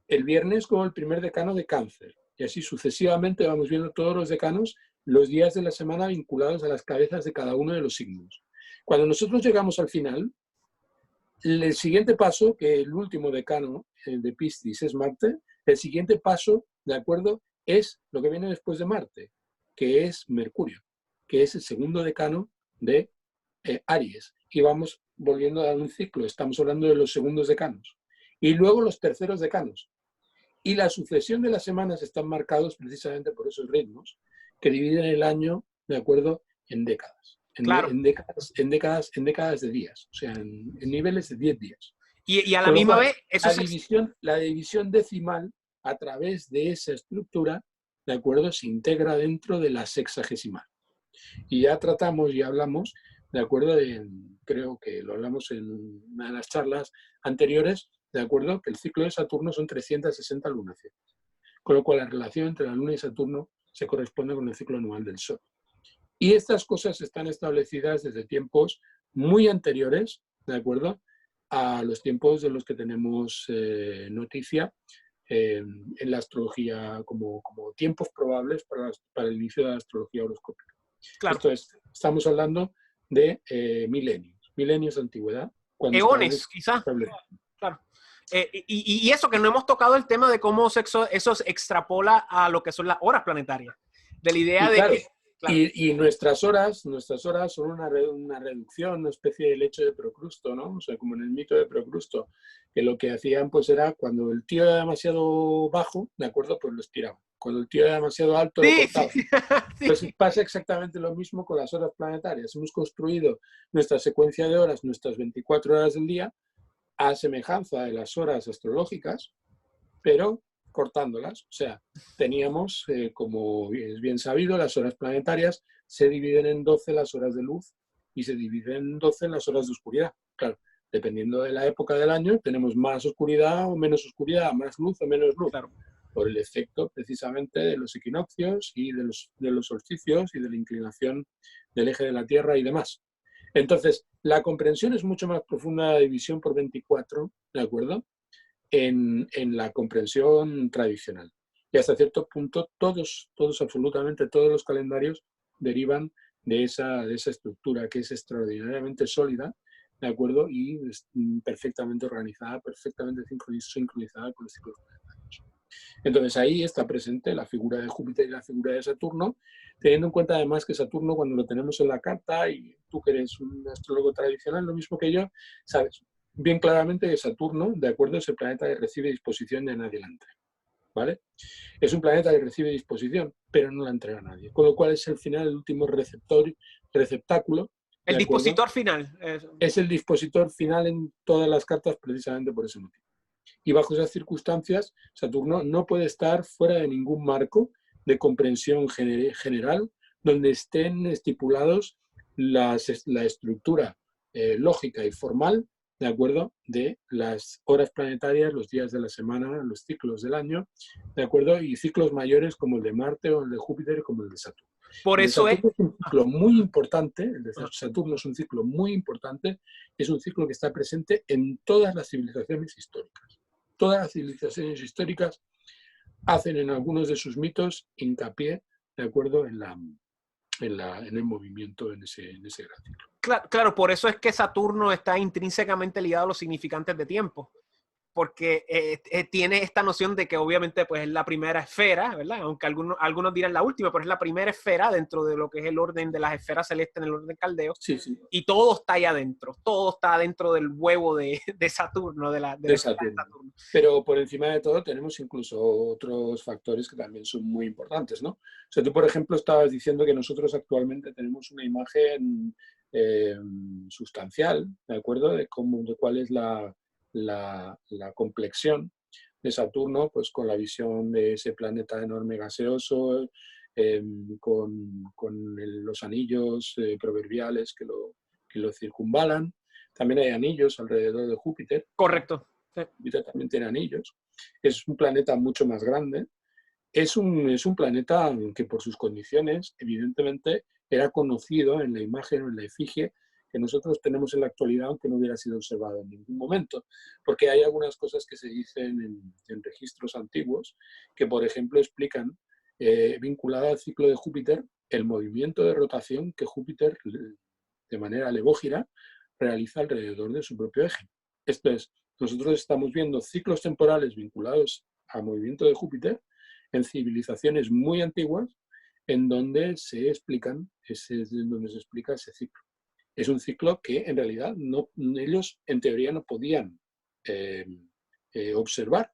El viernes como el primer decano de Cáncer. Y así sucesivamente vamos viendo todos los decanos, los días de la semana vinculados a las cabezas de cada uno de los signos. Cuando nosotros llegamos al final, el siguiente paso, que el último decano de Piscis es Marte, el siguiente paso, ¿de acuerdo?, es lo que viene después de Marte, que es Mercurio, que es el segundo decano de Aries. Y vamos volviendo a dar un ciclo, estamos hablando de los segundos decanos. Y luego los terceros decanos. Y la sucesión de las semanas están marcados precisamente por esos ritmos que dividen el año, ¿de acuerdo?, en décadas. Claro. En décadas de días, o sea, en niveles de 10 días. Y a la misma vez, eso la división decimal, a través de esa estructura, ¿de acuerdo?, se integra dentro de la sexagesimal. Y ya tratamos y hablamos, ¿de acuerdo?, creo que lo hablamos en una de las charlas anteriores, ¿de acuerdo? Que el ciclo de Saturno son 360 lunaciones. Con lo cual la relación entre la Luna y Saturno se corresponde con el ciclo anual del Sol. Y estas cosas están establecidas desde tiempos muy anteriores, ¿de acuerdo?, a los tiempos de los que tenemos noticia en la astrología como tiempos probables para el inicio de la astrología horoscópica. Claro. Esto es, estamos hablando de milenios de antigüedad. Eones, quizá. Claro. Y eso que no hemos tocado el tema de cómo eso se extrapola a lo que son las horas planetarias. De la idea de claro, que... Claro. Y nuestras horas son una reducción, una especie de lecho de Procrusto, ¿no? O sea, como en el mito de Procrusto, que lo que hacían pues era cuando el tío era demasiado bajo, ¿de acuerdo? Pues lo estiraban. Cuando el tío era demasiado alto, lo cortaban. Sí. Pues pasa exactamente lo mismo con las horas planetarias. Hemos construido nuestra secuencia de horas, nuestras 24 horas del día, a semejanza de las horas astrológicas, pero cortándolas. O sea, teníamos, como es bien sabido, las horas planetarias se dividen en 12 las horas de luz y se dividen en 12 las horas de oscuridad. Claro, dependiendo de la época del año, tenemos más oscuridad o menos oscuridad, más luz o menos luz. Claro. Por el efecto precisamente de los equinoccios y de los solsticios y de la inclinación del eje de la Tierra y demás. Entonces, la comprensión es mucho más profunda de la división por 24, ¿de acuerdo?, en la comprensión tradicional. Y hasta cierto punto, absolutamente todos los calendarios derivan de esa estructura que es extraordinariamente sólida, ¿de acuerdo?, y perfectamente organizada, perfectamente sincronizada con los ciclos planetarios. Entonces ahí está presente la figura de Júpiter y la figura de Saturno, teniendo en cuenta además que Saturno, cuando lo tenemos en la carta, y tú que eres un astrólogo tradicional, lo mismo que yo, sabes bien claramente que Saturno, de acuerdo, es el planeta que recibe disposición en adelante, ¿vale? Es un planeta que recibe disposición, pero no la entrega a nadie, con lo cual es el final, el último receptáculo. El dispositor final. Es el dispositor final en todas las cartas precisamente por ese motivo. Y bajo esas circunstancias, Saturno no puede estar fuera de ningún marco de comprensión general donde estén estipulados la estructura lógica y formal, ¿de acuerdo?, de las horas planetarias, los días de la semana, los ciclos del año, ¿de acuerdo?, y ciclos mayores como el de Marte o el de Júpiter como el de Saturno. Por eso es un ciclo muy importante, el de Saturno es un ciclo muy importante, es un ciclo que está presente en todas las civilizaciones históricas. Todas las civilizaciones históricas hacen en algunos de sus mitos hincapié, ¿de acuerdo?, en el movimiento, en ese gran ciclo. Claro, por eso es que Saturno está intrínsecamente ligado a los significantes de tiempo, porque tiene esta noción de que obviamente pues, es la primera esfera, ¿verdad? Aunque algunos dirán la última, pero es la primera esfera dentro de lo que es el orden de las esferas celestes en el orden caldeo. Sí, sí. Y todo está ahí adentro, todo está dentro del huevo de Saturno, de Saturno. Pero por encima de todo tenemos incluso otros factores que también son muy importantes, ¿no? O sea, tú, por ejemplo, estabas diciendo que nosotros actualmente tenemos una imagen sustancial, ¿de acuerdo?, de cuál es la complexión de Saturno, pues con la visión de ese planeta enorme gaseoso, con los anillos proverbiales que lo circunvalan. También hay anillos alrededor de Júpiter. Correcto. Sí. Júpiter también tiene anillos. Es un planeta mucho más grande. Es un planeta que por sus condiciones, evidentemente, era conocido en la imagen o en la efigie que nosotros tenemos en la actualidad, aunque no hubiera sido observado en ningún momento, porque hay algunas cosas que se dicen en registros antiguos que, por ejemplo, explican, vinculada al ciclo de Júpiter, el movimiento de rotación que Júpiter, de manera levógira, realiza alrededor de su propio eje. Esto es, nosotros estamos viendo ciclos temporales vinculados al movimiento de Júpiter en civilizaciones muy antiguas, en donde se explica ese ciclo. Es un ciclo que en realidad ellos en teoría no podían observar,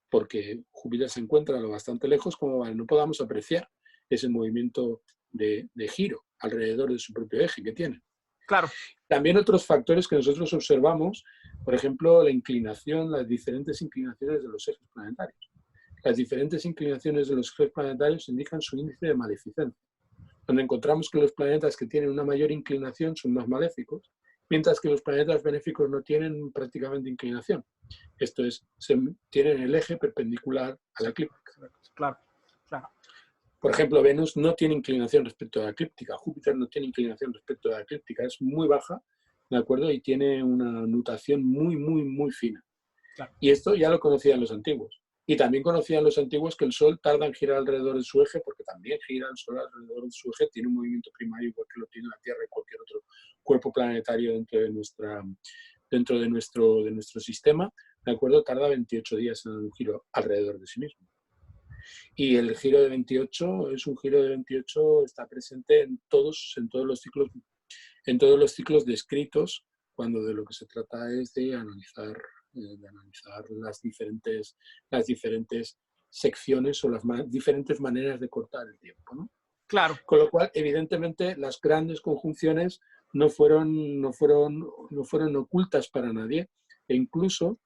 porque Júpiter se encuentra lo bastante lejos como para que no podamos apreciar ese movimiento de giro alrededor de su propio eje que tiene. Claro. También otros factores que nosotros observamos, por ejemplo, la inclinación, las diferentes inclinaciones de los ejes planetarios. Las diferentes inclinaciones de los ejes planetarios indican su índice de maleficencia, donde encontramos que los planetas que tienen una mayor inclinación son más maléficos mientras que los planetas benéficos no tienen prácticamente inclinación. Esto es, tienen el eje perpendicular a la eclíptica. Claro, claro. Por ejemplo, Venus no tiene inclinación respecto a la eclíptica, Júpiter no tiene inclinación respecto a la eclíptica, es muy baja, ¿de acuerdo? Y tiene una nutación muy, muy, muy fina. Claro. Y esto ya lo conocían los antiguos. Y también conocían los antiguos que el Sol tarda en girar alrededor de su eje, porque también gira el Sol alrededor de su eje, tiene un movimiento primario igual que lo tiene la Tierra y cualquier otro cuerpo planetario dentro de nuestro sistema, ¿de acuerdo? Tarda 28 días en un giro alrededor de sí mismo. Y el giro de 28 es un giro de 28, está presente en todos los ciclos descritos, cuando de lo que se trata es de analizar las diferentes secciones o las diferentes maneras de cortar el tiempo, ¿no? Claro. Con lo cual, evidentemente, las grandes conjunciones no fueron ocultas para nadie, e incluso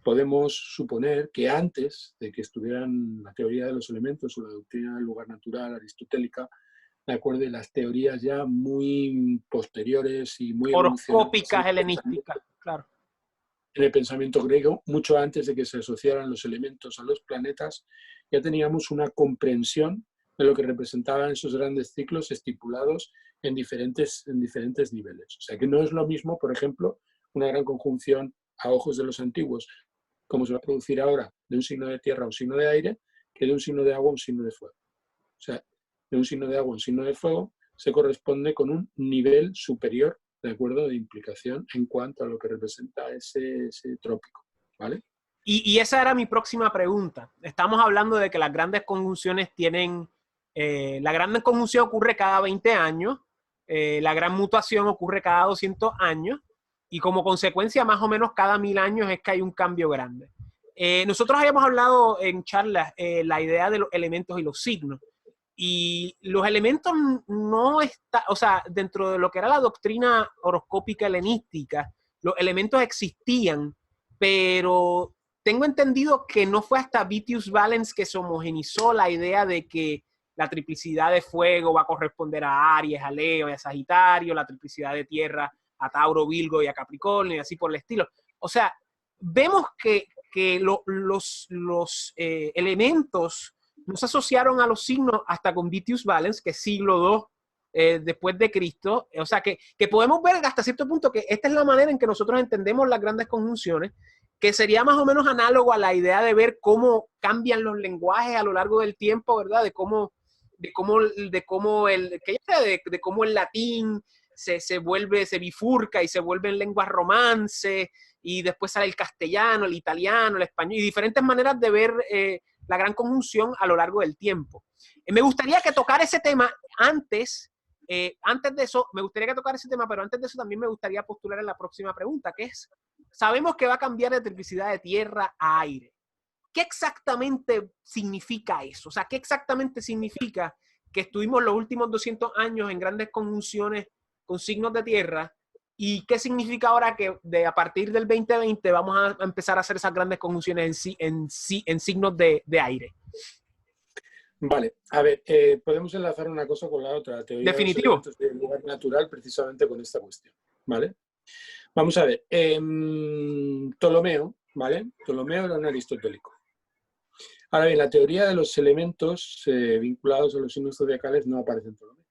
podemos suponer que antes de que estuvieran la teoría de los elementos o la doctrina del lugar natural aristotélica, de acuerdo, y las teorías ya muy posteriores y muy horoscópicas, helenísticas, claro. En el pensamiento griego, mucho antes de que se asociaran los elementos a los planetas, ya teníamos una comprensión de lo que representaban esos grandes ciclos estipulados en diferentes niveles. O sea que no es lo mismo, por ejemplo, una gran conjunción a ojos de los antiguos, como se va a producir ahora, de un signo de tierra a un signo de aire, que de un signo de agua a un signo de fuego. O sea, de un signo de agua a un signo de fuego se corresponde con un nivel superior, de acuerdo, de implicación en cuanto a lo que representa ese trópico, ¿vale? Y esa era mi próxima pregunta. Estamos hablando de que las grandes conjunciones tienen... la gran conjunción ocurre cada 20 años, la gran mutación ocurre cada 200 años, y como consecuencia más o menos cada 1000 años es que hay un cambio grande. Nosotros habíamos hablado en charlas la idea de los elementos y los signos. Y los elementos no están, o sea, dentro de lo que era la doctrina horoscópica helenística, los elementos existían, pero tengo entendido que no fue hasta Vitius Valens que se homogenizó la idea de que la triplicidad de fuego va a corresponder a Aries, a Leo y a Sagitario, la triplicidad de tierra a Tauro, Virgo y a Capricornio y así por el estilo. O sea, vemos que los elementos no se asociaron a los signos hasta con Vitius Valens, que es siglo II después de Cristo. O sea, que podemos ver hasta cierto punto que esta es la manera en que nosotros entendemos las grandes conjunciones, que sería más o menos análogo a la idea de ver cómo cambian los lenguajes a lo largo del tiempo, ¿verdad? De cómo el latín se vuelve, se bifurca y se vuelve en lenguas romances, y después sale el castellano, el italiano, el español, y diferentes maneras de ver la gran conjunción a lo largo del tiempo. Me gustaría que tocar ese tema antes de eso, me gustaría que tocar ese tema, pero antes de eso también me gustaría postular en la próxima pregunta, que es, sabemos que va a cambiar de triplicidad de tierra a aire. ¿Qué exactamente significa eso? O sea, ¿qué exactamente significa que estuvimos los últimos 200 años en grandes conjunciones con signos de tierra? ¿Y qué significa ahora que a partir del 2020 vamos a empezar a hacer esas grandes conjunciones en signos de aire? Vale, a ver, podemos enlazar una cosa con la otra, la teoría de los elementos del lugar natural, precisamente con esta cuestión, ¿vale? Vamos a ver, Ptolomeo, ¿vale? Ptolomeo era un aristotélico. Ahora bien, la teoría de los elementos vinculados a los signos zodiacales no aparece en Ptolomeo.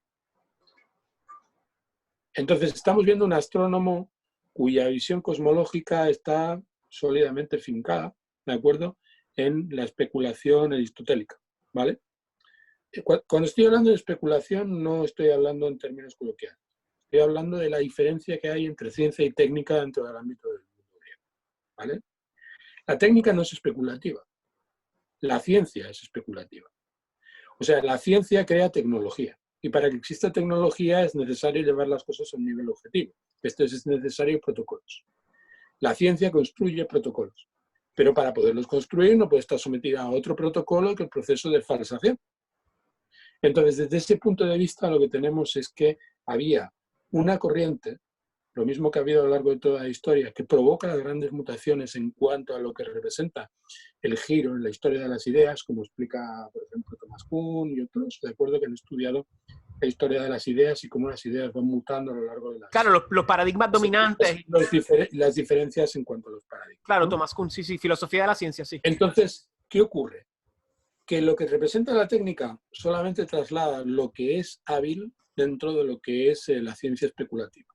Entonces, estamos viendo un astrónomo cuya visión cosmológica está sólidamente fincada, ¿de acuerdo?, en la especulación aristotélica, ¿vale? Cuando estoy hablando de especulación, no estoy hablando en términos coloquiales. Estoy hablando de la diferencia que hay entre ciencia y técnica dentro del ámbito del mundo griego, ¿vale? La técnica no es especulativa. La ciencia es especulativa. O sea, la ciencia crea tecnología. Y para que exista tecnología es necesario llevar las cosas a un nivel objetivo. Esto es necesario protocolos. La ciencia construye protocolos. Pero para poderlos construir no puede estar sometida a otro protocolo que el proceso de falsación. Entonces, desde ese punto de vista, lo que tenemos es que había una corriente, lo mismo que ha habido a lo largo de toda la historia, que provoca las grandes mutaciones en cuanto a lo que representa el giro en la historia de las ideas, como explica, por ejemplo, Thomas Kuhn y otros, de acuerdo, que han estudiado la historia de las ideas y cómo las ideas van mutando a lo largo de Claro, los paradigmas dominantes. las diferencias en cuanto a los paradigmas. Claro, ¿no? Thomas Kuhn, sí, filosofía de la ciencia, sí. Entonces, ¿qué ocurre? Que lo que representa la técnica solamente traslada lo que es hábil dentro de lo que es la ciencia especulativa.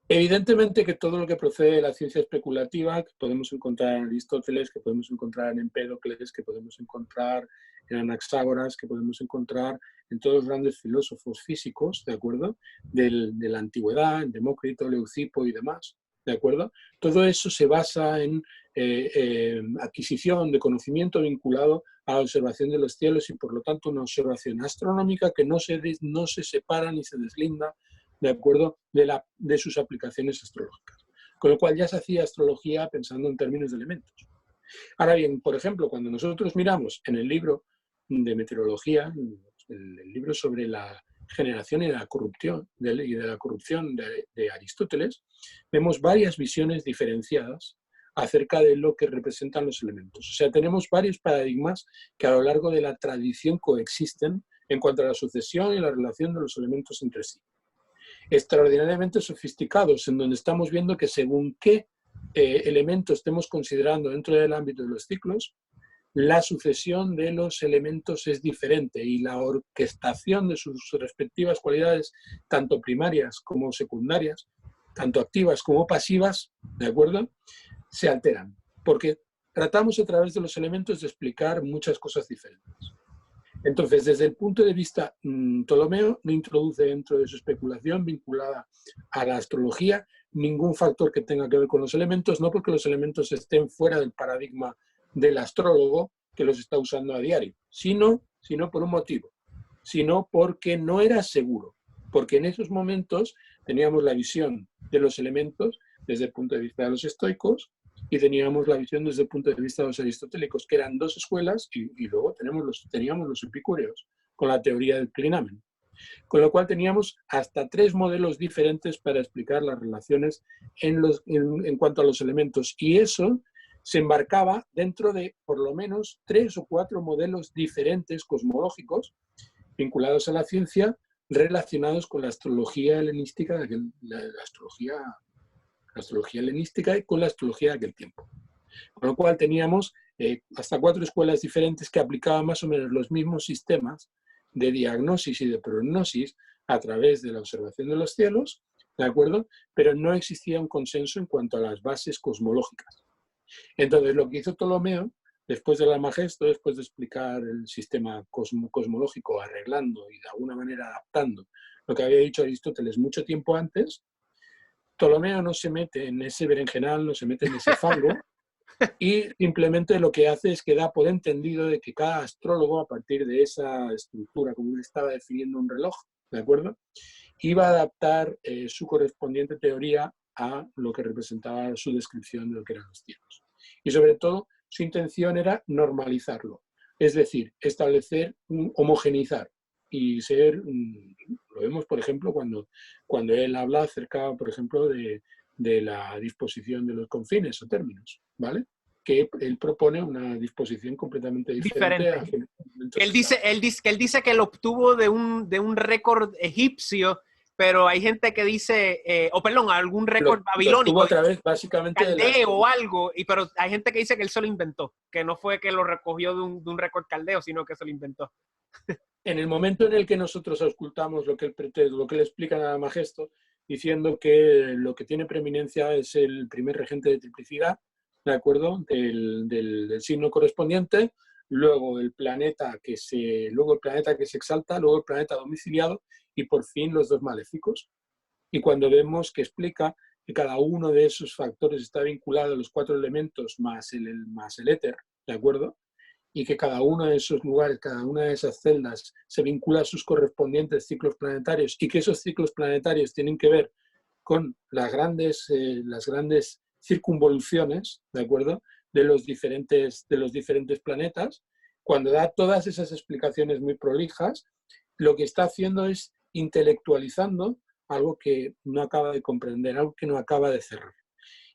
Evidentemente que todo lo que procede de la ciencia especulativa, que podemos encontrar en Aristóteles, que podemos encontrar en Empédocles, que podemos encontrar en Anaxágoras, que podemos encontrar en todos los grandes filósofos físicos, ¿de acuerdo? De la antigüedad, en Demócrito, Leucipo y demás, ¿de acuerdo? Todo eso se basa en adquisición de conocimiento vinculado a la observación de los cielos y por lo tanto una observación astronómica que no se separa ni se deslinda, ¿de acuerdo?, de sus aplicaciones astrológicas. Con lo cual ya se hacía astrología pensando en términos de elementos. Ahora bien, por ejemplo, cuando nosotros miramos en el libro de meteorología, el libro sobre la generación y la corrupción, de Aristóteles, vemos varias visiones diferenciadas acerca de lo que representan los elementos. O sea, tenemos varios paradigmas que a lo largo de la tradición coexisten en cuanto a la sucesión y la relación de los elementos entre sí. Extraordinariamente sofisticados, en donde estamos viendo que según qué elemento estemos considerando dentro del ámbito de los ciclos, la sucesión de los elementos es diferente y la orquestación de sus respectivas cualidades, tanto primarias como secundarias, tanto activas como pasivas, ¿de acuerdo?, se alteran, porque tratamos a través de los elementos de explicar muchas cosas diferentes. Entonces, desde el punto de vista Ptolomeo, no introduce dentro de su especulación vinculada a la astrología ningún factor que tenga que ver con los elementos, no porque los elementos estén fuera del paradigma del astrólogo que los está usando a diario, sino por un motivo, sino porque no era seguro, porque en esos momentos teníamos la visión de los elementos desde el punto de vista de los estoicos y teníamos la visión desde el punto de vista de los aristotélicos, que eran dos escuelas, y luego teníamos los epicúreos, con la teoría del clinamen. Con lo cual teníamos hasta 3 modelos diferentes para explicar las relaciones en cuanto a los elementos, y eso se embarcaba dentro de por lo menos 3 o 4 modelos diferentes cosmológicos vinculados a la ciencia, relacionados con la astrología helenística, la astrología helenística y con la astrología de aquel tiempo. Con lo cual teníamos hasta 4 escuelas diferentes que aplicaban más o menos los mismos sistemas de diagnosis y de prognosis a través de la observación de los cielos, ¿de acuerdo? Pero no existía un consenso en cuanto a las bases cosmológicas. Entonces, lo que hizo Ptolomeo, después del Almagesto, después de explicar el sistema cosmológico, arreglando y de alguna manera adaptando lo que había dicho Aristóteles mucho tiempo antes, Ptolomeo no se mete en ese berenjenal, no se mete en ese fango, y simplemente lo que hace es que da por entendido de que cada astrólogo, a partir de esa estructura, como él estaba definiendo un reloj, ¿de acuerdo?, iba a adaptar su correspondiente teoría a lo que representaba su descripción de lo que eran los cielos. Y sobre todo, su intención era normalizarlo, es decir, establecer, homogeneizar y ser, lo vemos por ejemplo cuando él habla acerca, por ejemplo, de la disposición de los confines o términos, ¿vale? Que él propone una disposición completamente diferente. Él dice que lo obtuvo de un récord egipcio, pero hay gente que dice, algún récord babilónico, a través básicamente caldeo o algo, pero hay gente que dice que él se lo inventó, que no fue que lo recogió de un récord caldeo, sino que se lo inventó. En el momento en el que nosotros auscultamos lo que él explica en Almagesto, diciendo que lo que tiene preeminencia es el primer regente de triplicidad, ¿de acuerdo?, del signo correspondiente, luego el planeta que se exalta, luego el planeta domiciliado y por fin los 2 maléficos. Y cuando vemos que explica que cada uno de esos factores está vinculado a los 4 elementos más el éter, ¿de acuerdo?, y que cada uno de esos lugares, cada una de esas celdas se vincula a sus correspondientes ciclos planetarios y que esos ciclos planetarios tienen que ver con las grandes circunvoluciones, ¿de acuerdo?, de los diferentes planetas. Cuando da todas esas explicaciones muy prolijas, lo que está haciendo es intelectualizando algo que no acaba de comprender, algo que no acaba de cerrar.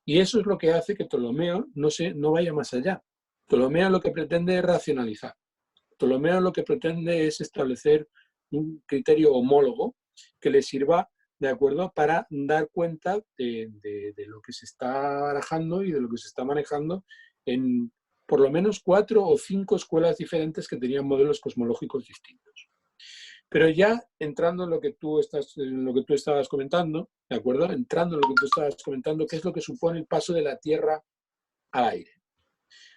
Y eso es lo que hace que Ptolomeo no vaya más allá. Ptolomeo lo que pretende es racionalizar. Ptolomeo lo que pretende es establecer criterio homólogo que le sirva, ¿de acuerdo?, para dar cuenta de lo que se está barajando y de lo que se está manejando en por lo menos 4 o 5 escuelas diferentes que tenían modelos cosmológicos distintos. Pero ya entrando en lo que tú estabas comentando, ¿de acuerdo? Entrando en lo que tú estabas comentando, ¿qué es lo que supone el paso de la Tierra al aire?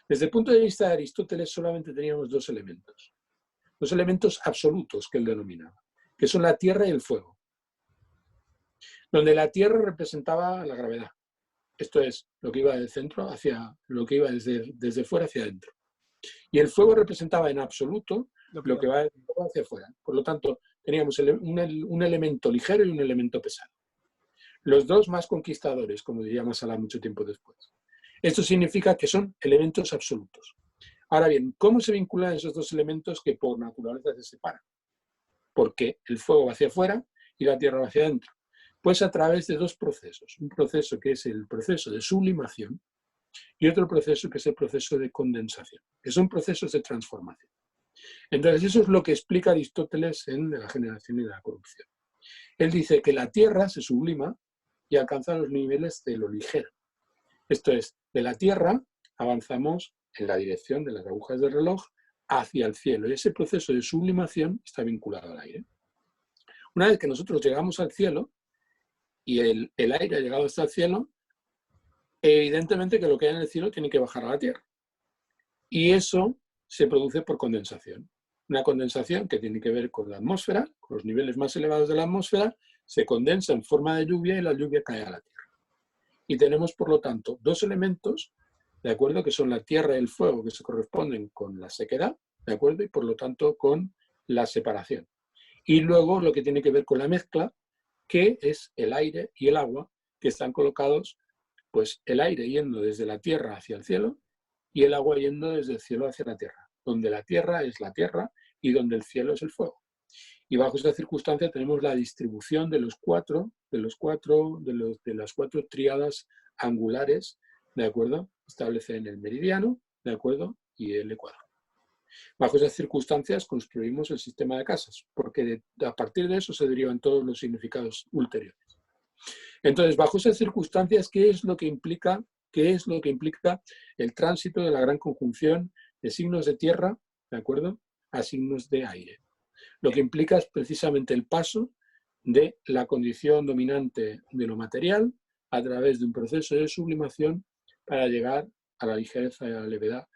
Desde el punto de vista de Aristóteles solamente teníamos dos elementos absolutos que él denominaba, que son la tierra y el fuego, donde la tierra representaba la gravedad, esto es, lo que iba del centro hacia, lo que iba desde fuera hacia adentro. Y el fuego representaba en absoluto lo que va hacia afuera. Por lo tanto, teníamos un elemento ligero y un elemento pesado. Los dos más conquistadores, como diría Masala mucho tiempo después. Esto significa que son elementos absolutos. Ahora bien, ¿cómo se vinculan esos dos elementos que por naturaleza se separan? Porque el fuego va hacia afuera y la tierra va hacia adentro. Pues a través de dos procesos. Un proceso que es el proceso de sublimación y otro proceso que es el proceso de condensación, que son procesos de transformación. Entonces, eso es lo que explica Aristóteles en La generación y la corrupción. Él dice que la tierra se sublima y alcanza los niveles de lo ligero. Esto es, de la tierra avanzamos en la dirección de las agujas del reloj hacia el cielo. Y ese proceso de sublimación está vinculado al aire. Una vez que nosotros llegamos al cielo y el aire ha llegado hasta el cielo, evidentemente que lo que hay en el cielo tiene que bajar a la tierra. Y eso se produce por condensación. Una condensación que tiene que ver con la atmósfera, con los niveles más elevados de la atmósfera, se condensa en forma de lluvia y la lluvia cae a la tierra. Y tenemos, por lo tanto, dos elementos, ¿de acuerdo?, que son la tierra y el fuego, que se corresponden con la sequedad, ¿de acuerdo?, y por lo tanto con la separación. Y luego lo que tiene que ver con la mezcla, que es el aire y el agua, que están colocados, pues el aire yendo desde la tierra hacia el cielo y el agua yendo desde el cielo hacia la tierra, donde la tierra es la tierra y donde el cielo es el fuego. Y bajo esta circunstancia tenemos la distribución de las cuatro tríadas angulares, ¿de acuerdo? Establecen el meridiano, ¿de acuerdo? Y el ecuador. Bajo esas circunstancias construimos el sistema de casas, porque a partir de eso se derivan todos los significados ulteriores. Entonces, bajo esas circunstancias, ¿qué es lo que implica el tránsito de la gran conjunción de signos de tierra, ¿de acuerdo?, a signos de aire? Lo que implica es precisamente el paso de la condición dominante de lo material a través de un proceso de sublimación para llegar a la ligereza y a la levedad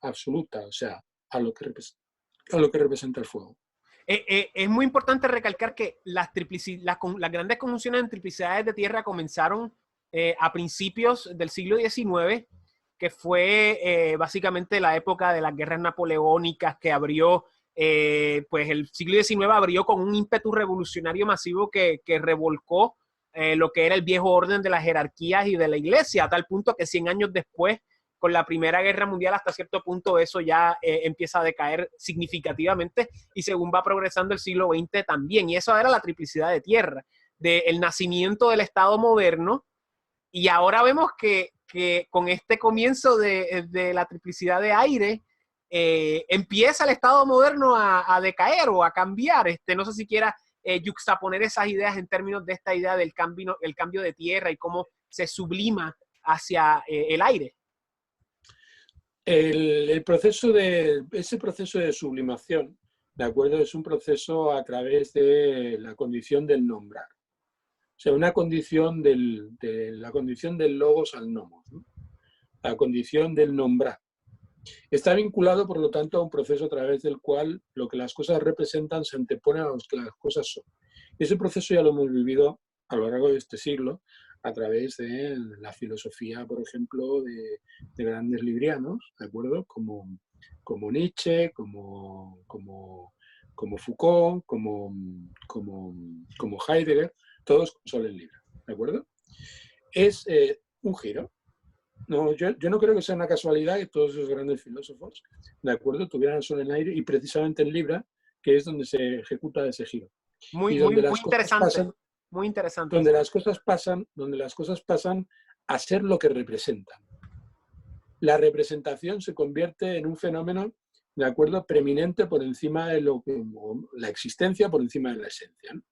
absoluta, o sea, a lo que representa el fuego. Es muy importante recalcar que las grandes conjunciones en triplicidades de tierra comenzaron a principios del siglo XIX, que fue básicamente la época de las guerras napoleónicas, que abrió, pues el siglo XIX abrió con un ímpetu revolucionario masivo que revolcó lo que era el viejo orden de las jerarquías y de la iglesia, a tal punto que 100 años después, con la Primera Guerra Mundial, hasta cierto punto eso ya empieza a decaer significativamente, y según va progresando el siglo XX también. Y eso era la triplicidad de tierra, del nacimiento del Estado moderno, y ahora vemos que con este comienzo de la triplicidad de aire, empieza el Estado moderno a decaer o a cambiar. No sé si quiera yuxtaponer esas ideas en términos de esta idea del cambio de tierra y cómo se sublima hacia el aire. Ese proceso de sublimación, ¿de acuerdo?, es un proceso a través de la condición del nombrar. O sea, la condición del logos al nomos, ¿no? La condición del nombrar. Está vinculado, por lo tanto, a un proceso a través del cual lo que las cosas representan se antepone a lo que las cosas son. Ese proceso ya lo hemos vivido a lo largo de este siglo, a través de la filosofía, por ejemplo, de grandes librianos, ¿de acuerdo?, como Nietzsche, como Foucault, como Heidegger, todos con sol en Libra, ¿de acuerdo? Es un giro. No, yo no creo que sea una casualidad que todos esos grandes filósofos, ¿de acuerdo?, tuvieran el sol en aire y precisamente en Libra, que es donde se ejecuta ese giro. Muy interesante. Muy interesante. Donde las cosas pasan a ser lo que representan. La representación se convierte en un fenómeno ¿de acuerdo? Preeminente por encima de la existencia por encima de la esencia, ¿no?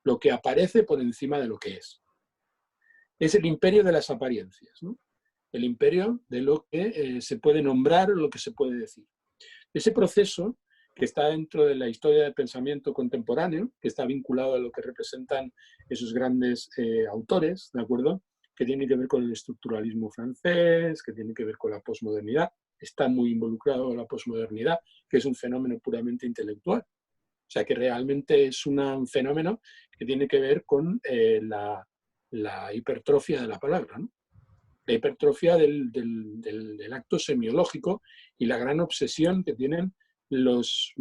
Lo que aparece por encima de lo que es. Es el imperio de las apariencias, ¿no? El imperio de lo que se puede nombrar o lo que se puede decir. Ese proceso que está dentro de la historia del pensamiento contemporáneo, que está vinculado a lo que representan esos grandes autores, ¿de acuerdo? Que tiene que ver con el estructuralismo francés, que tiene que ver con la posmodernidad, está muy involucrado en la posmodernidad, que es un fenómeno puramente intelectual. O sea, que realmente es un fenómeno que tiene que ver con la hipertrofia de la palabra, ¿no? La hipertrofia del acto semiológico y la gran obsesión que tienen los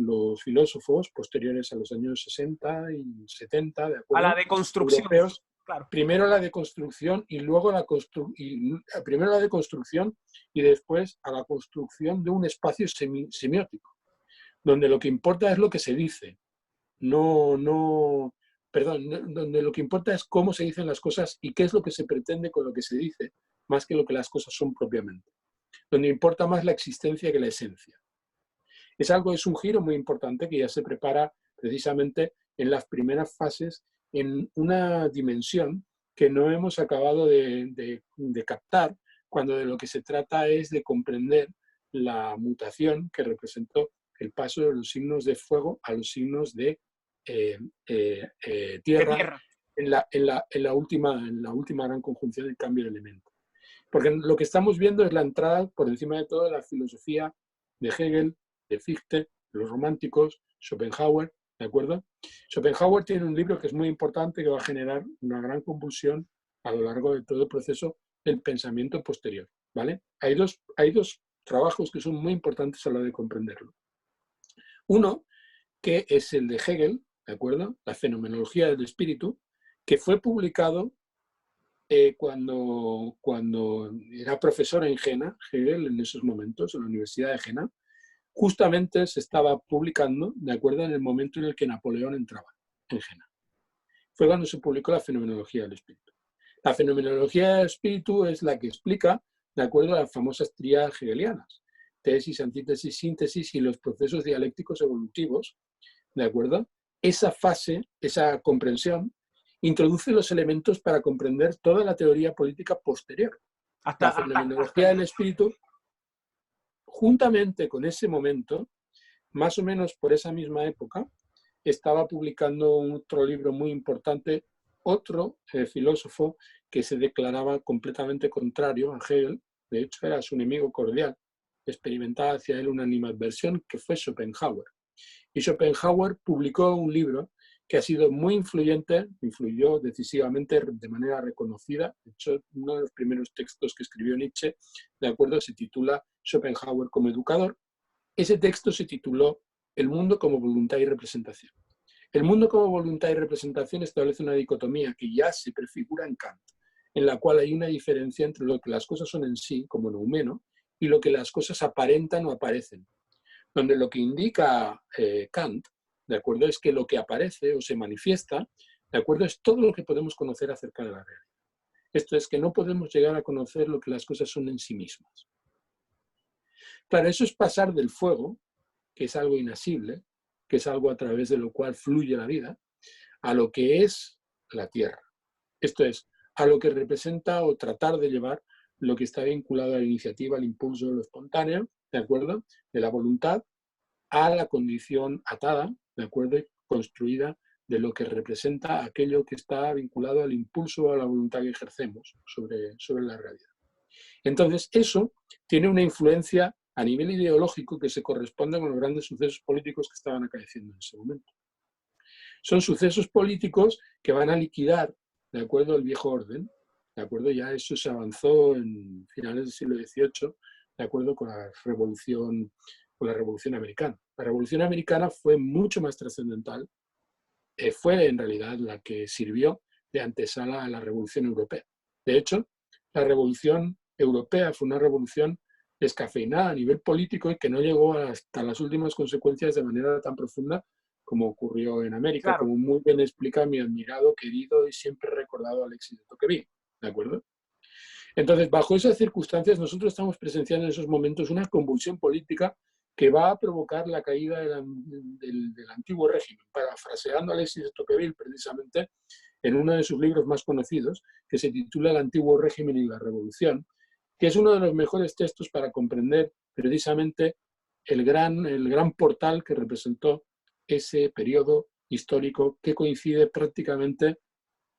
filósofos posteriores a los años 60 y 70, ¿de acuerdo? A la deconstrucción. Europeos. Claro. Primero la deconstrucción y luego primero la deconstrucción y después a la construcción de un espacio semiótico, donde lo que importa es lo que se dice, donde lo que importa es cómo se dicen las cosas y qué es lo que se pretende con lo que se dice, más que lo que las cosas son propiamente. Donde importa más la existencia que la esencia. Es un giro muy importante que ya se prepara precisamente en las primeras fases en una dimensión que no hemos acabado de captar, cuando de lo que se trata es de comprender la mutación que representó el paso de los signos de fuego a los signos de tierra en la última gran conjunción del cambio de elemento. Porque lo que estamos viendo es la entrada, por encima de todo, de la filosofía de Hegel, de Fichte, de los románticos, Schopenhauer, ¿de acuerdo? Schopenhauer tiene un libro que es muy importante, que va a generar una gran convulsión a lo largo de todo el proceso del pensamiento posterior, ¿vale? Hay dos trabajos que son muy importantes a la hora de comprenderlo. Uno, que es el de Hegel, ¿de acuerdo? La fenomenología del espíritu, que fue publicado cuando era profesor en Jena, Hegel en esos momentos, en la Universidad de Jena, justamente se estaba publicando, ¿de acuerdo?, en el momento en el que Napoleón entraba en Jena. Fue cuando se publicó la fenomenología del espíritu. La fenomenología del espíritu es la que explica, de acuerdo a las famosas tríadas hegelianas, tesis, antítesis, síntesis y los procesos dialécticos evolutivos, ¿de acuerdo? Esa fase, esa comprensión, introduce los elementos para comprender toda la teoría política posterior. La fenomenología del espíritu, juntamente con ese momento, más o menos por esa misma época, estaba publicando otro libro muy importante, otro filósofo que se declaraba completamente contrario a Hegel, de hecho era su enemigo cordial, experimentaba hacia él una animadversión, que fue Schopenhauer. Y Schopenhauer publicó un libro que ha sido muy influyente, influyó decisivamente de manera reconocida. De hecho, uno de los primeros textos que escribió Nietzsche, de acuerdo, se titula Schopenhauer como educador. Ese texto se tituló El mundo como voluntad y representación. El mundo como voluntad y representación establece una dicotomía que ya se prefigura en Kant, en la cual hay una diferencia entre lo que las cosas son en sí, como noumeno, y lo que las cosas aparentan o aparecen. Donde lo que indica Kant, ¿de acuerdo?, es que lo que aparece o se manifiesta, ¿de acuerdo?, es todo lo que podemos conocer acerca de la realidad. Esto es que no podemos llegar a conocer lo que las cosas son en sí mismas. Claro, eso es pasar del fuego, que es algo inasible, que es algo a través de lo cual fluye la vida, a lo que es la tierra. Esto es, a lo que representa o tratar de llevar lo que está vinculado a la iniciativa, al impulso, lo espontáneo, ¿de acuerdo?, de la voluntad, a la condición atada, ¿de acuerdo?, construida de lo que representa aquello que está vinculado al impulso o a la voluntad que ejercemos sobre la realidad. Entonces, eso tiene una influencia a nivel ideológico que se corresponde con los grandes sucesos políticos que estaban acaeciendo en ese momento. Son sucesos políticos que van a liquidar, ¿de acuerdo?, el viejo orden, ¿de acuerdo? Ya eso se avanzó en finales del siglo XVIII, ¿de acuerdo?, con la Revolución Americana. La Revolución Americana fue mucho más trascendental, fue en realidad la que sirvió de antesala a la Revolución Europea. De hecho, la Revolución Europea fue una revolución descafeinada a nivel político y que no llegó hasta las últimas consecuencias de manera tan profunda como ocurrió en América, claro, como muy bien explica mi admirado, querido y siempre recordado Alexis de Tocqueville, ¿de acuerdo? Entonces, bajo esas circunstancias, nosotros estamos presenciando en esos momentos una convulsión política que va a provocar la caída del antiguo régimen, parafraseando a Alexis de Tocqueville precisamente en uno de sus libros más conocidos, que se titula El antiguo régimen y la revolución, que es uno de los mejores textos para comprender precisamente el gran portal que representó ese periodo histórico que coincide prácticamente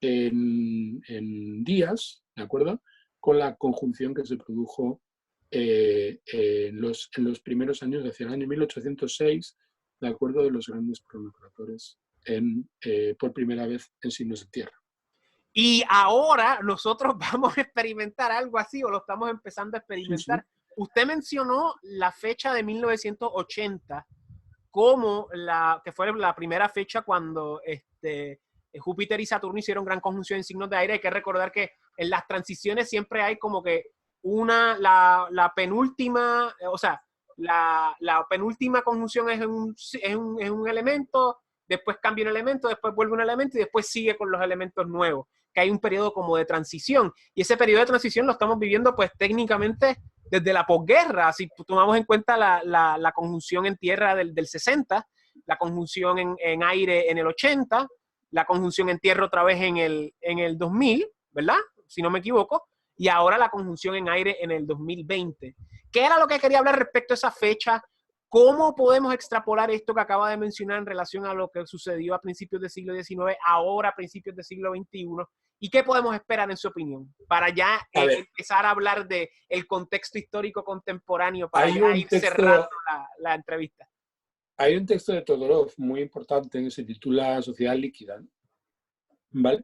en días, ¿de acuerdo?, con la conjunción que se produjo en los primeros años, hacia el año 1806, de acuerdo, de los grandes cronometradores por primera vez en signos de tierra. Y ahora nosotros vamos a experimentar algo así, o lo estamos empezando a experimentar. Sí, sí. Usted mencionó la fecha de 1980 como que fue la primera fecha cuando Júpiter y Saturno hicieron gran conjunción en signos de aire. Hay que recordar que en las transiciones siempre hay como que la penúltima, o sea, la penúltima conjunción es un elemento, después cambia un elemento, después vuelve un elemento y después sigue con los elementos nuevos, que hay un periodo como de transición. Y ese periodo de transición lo estamos viviendo pues técnicamente desde la posguerra. Si tomamos en cuenta la conjunción en tierra del 60, la conjunción en aire en el 80, la conjunción en tierra otra vez en el 2000, ¿verdad? Si no me equivoco, y ahora la conjunción en aire en el 2020. ¿Qué era lo que quería hablar respecto a esa fecha? ¿Cómo podemos extrapolar esto que acaba de mencionar en relación a lo que sucedió a principios del siglo XIX, ahora a principios del siglo XXI? ¿Y qué podemos esperar en su opinión? Para ya empezar a hablar del contexto histórico contemporáneo, para ya ir cerrando la entrevista. Hay un texto de Todorov muy importante que se titula Sociedad líquida, ¿vale?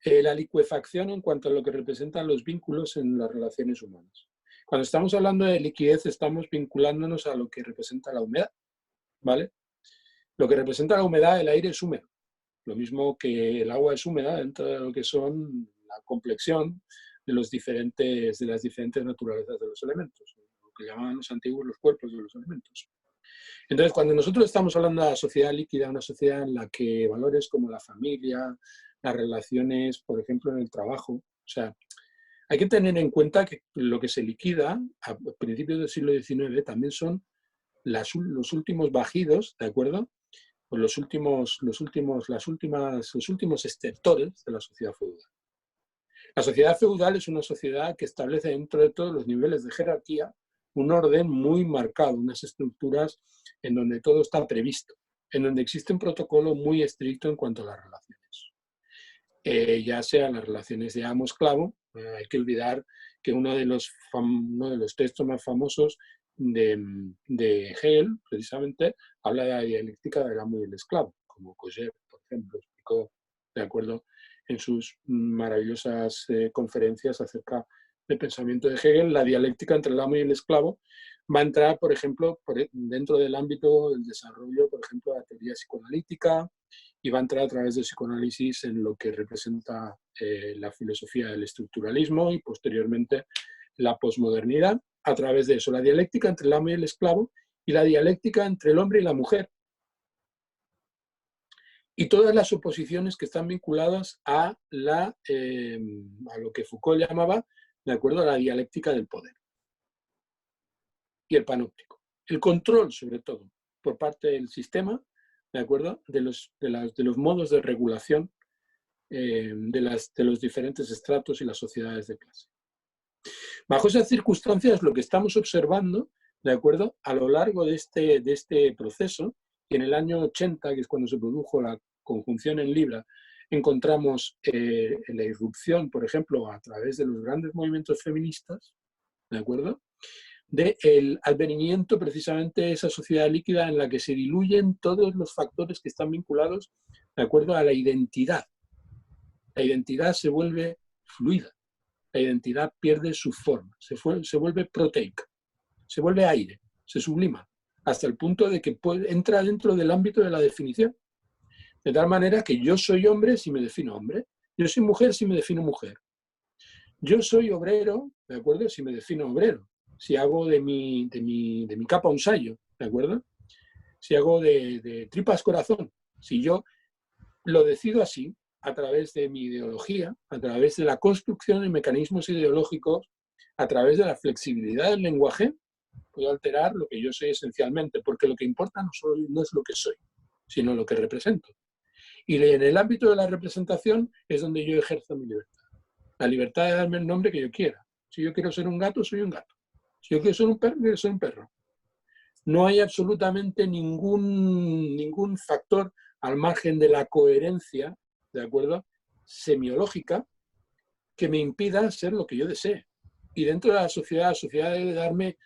La licuefacción en cuanto a lo que representan los vínculos en las relaciones humanas. Cuando estamos hablando de liquidez, estamos vinculándonos a lo que representa la humedad, ¿vale? Lo que representa la humedad, el aire es húmedo. Lo mismo que el agua es húmeda dentro de lo que son la complexión de las diferentes naturalezas de los elementos, lo que llamaban los antiguos los cuerpos de los elementos. Entonces, cuando nosotros estamos hablando de la sociedad líquida, una sociedad en la que valores como la familia, las relaciones, por ejemplo, en el trabajo, o sea, hay que tener en cuenta que lo que se liquida a principios del siglo XIX también son los últimos bajidos, ¿de acuerdo? Pues los últimos exceptores de la sociedad feudal. La sociedad feudal es una sociedad que establece dentro de todos los niveles de jerarquía un orden muy marcado, unas estructuras en donde todo está previsto, en donde existe un protocolo muy estricto en cuanto a las relaciones. Ya sean las relaciones de amo-esclavo, hay que olvidar que uno de los textos más famosos de Hegel, precisamente, habla de la dialéctica del amo y el esclavo, como Cogé, por ejemplo, explicó, de acuerdo, en sus maravillosas conferencias acerca del pensamiento de Hegel. La dialéctica entre el amo y el esclavo va a entrar, por ejemplo, dentro del ámbito del desarrollo, por ejemplo, de la teoría psicoanalítica, y va a entrar a través del psicoanálisis en lo que representa la filosofía del estructuralismo y posteriormente la posmodernidad, a través de eso, la dialéctica entre el amo y el esclavo y la dialéctica entre el hombre y la mujer. Y todas las oposiciones que están vinculadas a lo que Foucault llamaba, de acuerdo, a la dialéctica del poder y el panóptico. El control, sobre todo, por parte del sistema, ¿de acuerdo?, de los modos de regulación de los diferentes estratos y las sociedades de clase. Bajo esas circunstancias, lo que estamos observando, ¿de acuerdo?, a lo largo de este proceso, y en el año 80, que es cuando se produjo la conjunción en Libra, encontramos la irrupción, por ejemplo, a través de los grandes movimientos feministas, ¿de acuerdo?, del advenimiento precisamente de esa sociedad líquida en la que se diluyen todos los factores que están vinculados, de acuerdo, a la identidad. La identidad se vuelve fluida, la identidad pierde su forma, se vuelve proteica, se vuelve aire, se sublima, hasta el punto de que entra dentro del ámbito de la definición. De tal manera que yo soy hombre si me defino hombre, yo soy mujer si me defino mujer. Yo soy obrero, ¿de acuerdo?, si me defino obrero. Si hago de mi capa un sayo, ¿de acuerdo? Si hago de tripas corazón, si yo lo decido así, a través de mi ideología, a través de la construcción de mecanismos ideológicos, a través de la flexibilidad del lenguaje, puedo alterar lo que yo soy esencialmente, porque lo que importa no es lo que soy, sino lo que represento. Y en el ámbito de la representación es donde yo ejerzo mi libertad. La libertad de darme el nombre que yo quiera. Si yo quiero ser un gato, soy un gato. Si yo quiero ser un perro, quiero ser un perro. No hay absolutamente ningún factor al margen de la coherencia, ¿de acuerdo?, semiológica, que me impida ser lo que yo desee. Y dentro de la sociedad debe darme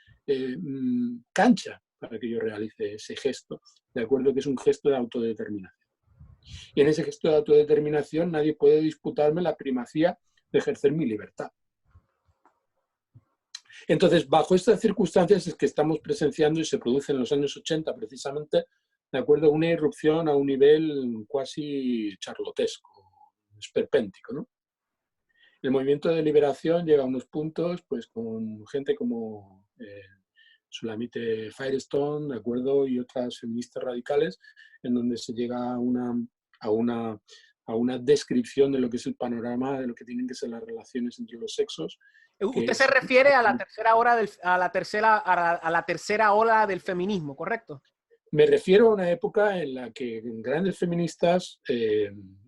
cancha para que yo realice ese gesto, ¿de acuerdo?, que es un gesto de autodeterminación. Y en ese gesto de autodeterminación nadie puede disputarme la primacía de ejercer mi libertad. Entonces, bajo estas circunstancias es que estamos presenciando, y se produce en los años 80 precisamente, de acuerdo, una irrupción a un nivel casi charlotesco, esperpéntico, ¿no? El movimiento de liberación llega a unos puntos, pues, con gente como Sulamite Firestone, ¿de acuerdo?, y otras feministas radicales, en donde se llega a una descripción de lo que es el panorama, de lo que tienen que ser las relaciones entre los sexos. Usted se refiere a la tercera ola del feminismo, ¿correcto? Me refiero a una época en la que grandes feministas,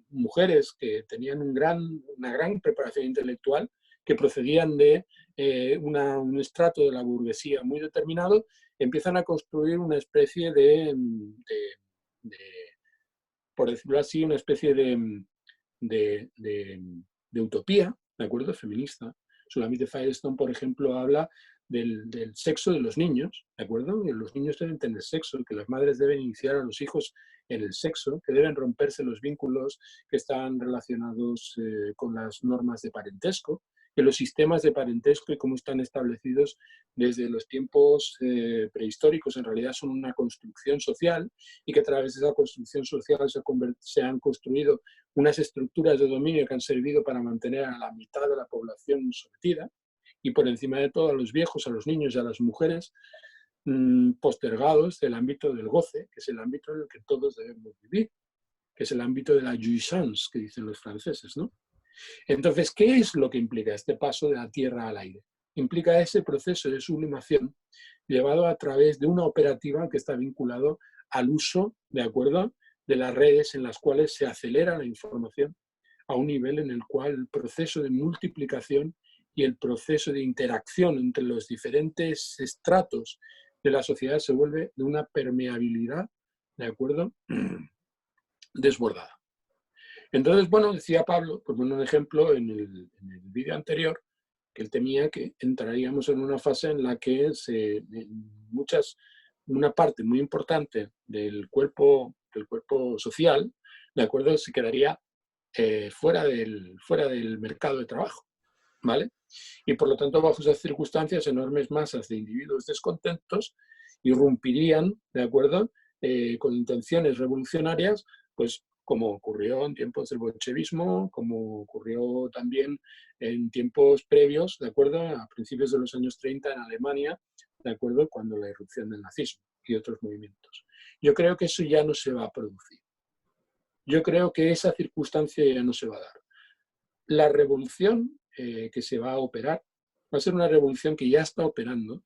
mujeres que tenían una gran preparación intelectual, que procedían de un estrato de la burguesía muy determinado, empiezan a construir una especie por decirlo así, una especie de utopía, ¿de acuerdo?, feminista. Sulamite Firestone, por ejemplo, habla del sexo de los niños, ¿de acuerdo? Que los niños deben tener sexo, que las madres deben iniciar a los hijos en el sexo, que deben romperse los vínculos que están relacionados con las normas de parentesco, que los sistemas de parentesco y cómo están establecidos desde los tiempos prehistóricos en realidad son una construcción social, y que a través de esa construcción social se han construido unas estructuras de dominio que han servido para mantener a la mitad de la población sometida, y por encima de todo a los viejos, a los niños y a las mujeres postergados del ámbito del goce, que es el ámbito en el que todos debemos vivir, que es el ámbito de la jouissance, que dicen los franceses, ¿no? Entonces, ¿qué es lo que implica este paso de la tierra al aire? Implica ese proceso de sublimación llevado a través de una operativa que está vinculado al uso, ¿de acuerdo?, de las redes en las cuales se acelera la información a un nivel en el cual el proceso de multiplicación y el proceso de interacción entre los diferentes estratos de la sociedad se vuelve de una permeabilidad, ¿de acuerdo?, desbordada. Entonces, bueno, decía Pablo, por poner un ejemplo, en el vídeo anterior, que él temía que entraríamos en una fase en la que una parte muy importante del cuerpo social, ¿de acuerdo?, se quedaría fuera del mercado de trabajo, ¿vale? Y por lo tanto, bajo esas circunstancias, enormes masas de individuos descontentos irrumpirían, ¿de acuerdo?, con intenciones revolucionarias, pues como ocurrió en tiempos del bolchevismo, como ocurrió también en tiempos previos, ¿de acuerdo?, a principios de los años 30 en Alemania, ¿de acuerdo?, cuando la irrupción del nazismo y otros movimientos. Yo creo que eso ya no se va a producir. Yo creo que esa circunstancia ya no se va a dar. La revolución que se va a operar va a ser una revolución que ya está operando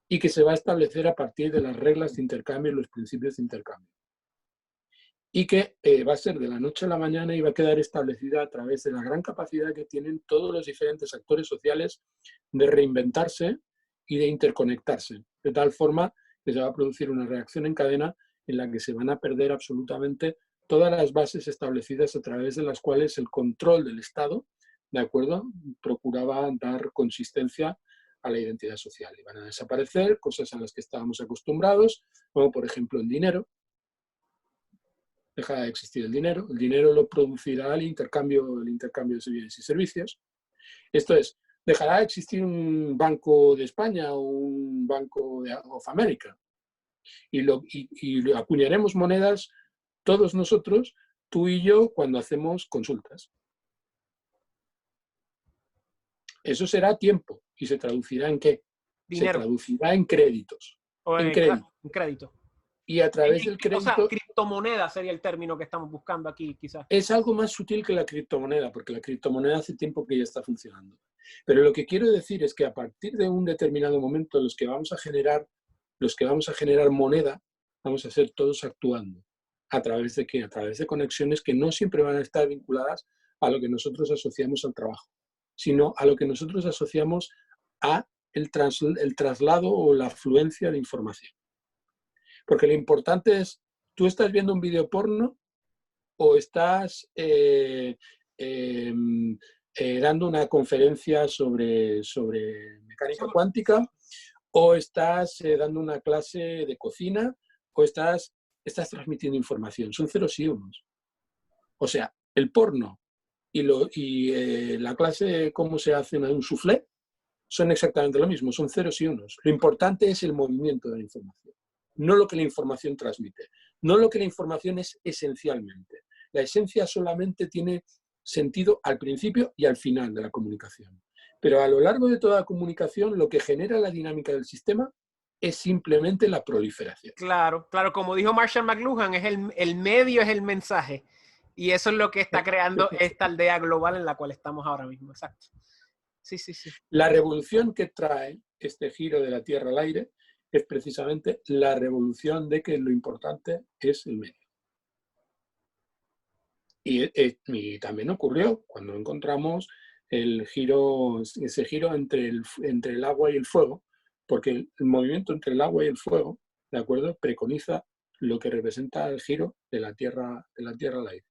y que se va a establecer a partir de las reglas de intercambio y los principios de intercambio. Y que va a ser de la noche a la mañana y va a quedar establecida a través de la gran capacidad que tienen todos los diferentes actores sociales de reinventarse y de interconectarse, de tal forma que se va a producir una reacción en cadena en la que se van a perder absolutamente todas las bases establecidas a través de las cuales el control del Estado, ¿de acuerdo?, procuraba dar consistencia a la identidad social. Y van a desaparecer cosas a las que estábamos acostumbrados, como por ejemplo el dinero. Deja de existir el dinero lo producirá el intercambio de bienes y servicios. Esto es, dejará de existir un Banco de España o un Banco of America, y acuñaremos monedas todos nosotros, tú y yo, cuando hacemos consultas. Eso será tiempo. ¿Y se traducirá en qué? Dinero. Se traducirá en créditos. En crédito. y a través del O sea, crédito criptomoneda sería el término que estamos buscando aquí, quizás. es algo más sutil que la criptomoneda, porque la criptomoneda hace tiempo que ya está funcionando. Pero lo que quiero decir es que a partir de un determinado momento los que vamos a generar moneda, vamos a ser todos actuando. ¿A través de qué? A través de conexiones que no siempre van a estar vinculadas a lo que nosotros asociamos al trabajo, sino a lo que nosotros asociamos a el traslado o la afluencia de información. Porque lo importante es, tú estás viendo un vídeo porno o estás dando una conferencia sobre mecánica cuántica, o estás dando una clase de cocina, o estás transmitiendo información. Son ceros y unos. O sea, el porno y la clase de cómo se hace un soufflé son exactamente lo mismo, son ceros y unos. Lo importante es el movimiento de la información, no lo que la información transmite, no lo que la información es esencialmente. La esencia solamente tiene sentido al principio y al final de la comunicación. Pero a lo largo de toda la comunicación, lo que genera la dinámica del sistema es simplemente la proliferación. Claro, claro, como dijo Marshall McLuhan, es el medio es el mensaje. Y eso es lo que está creando esta aldea global en la cual estamos ahora mismo. Exacto. Sí, sí, sí. La revolución que trae este giro de la Tierra al aire es precisamente la revolución de que lo importante es el medio. Y también ocurrió cuando encontramos ese giro entre el agua y el fuego, porque el movimiento entre el agua y el fuego, ¿de acuerdo?, preconiza lo que representa el giro de la Tierra al aire.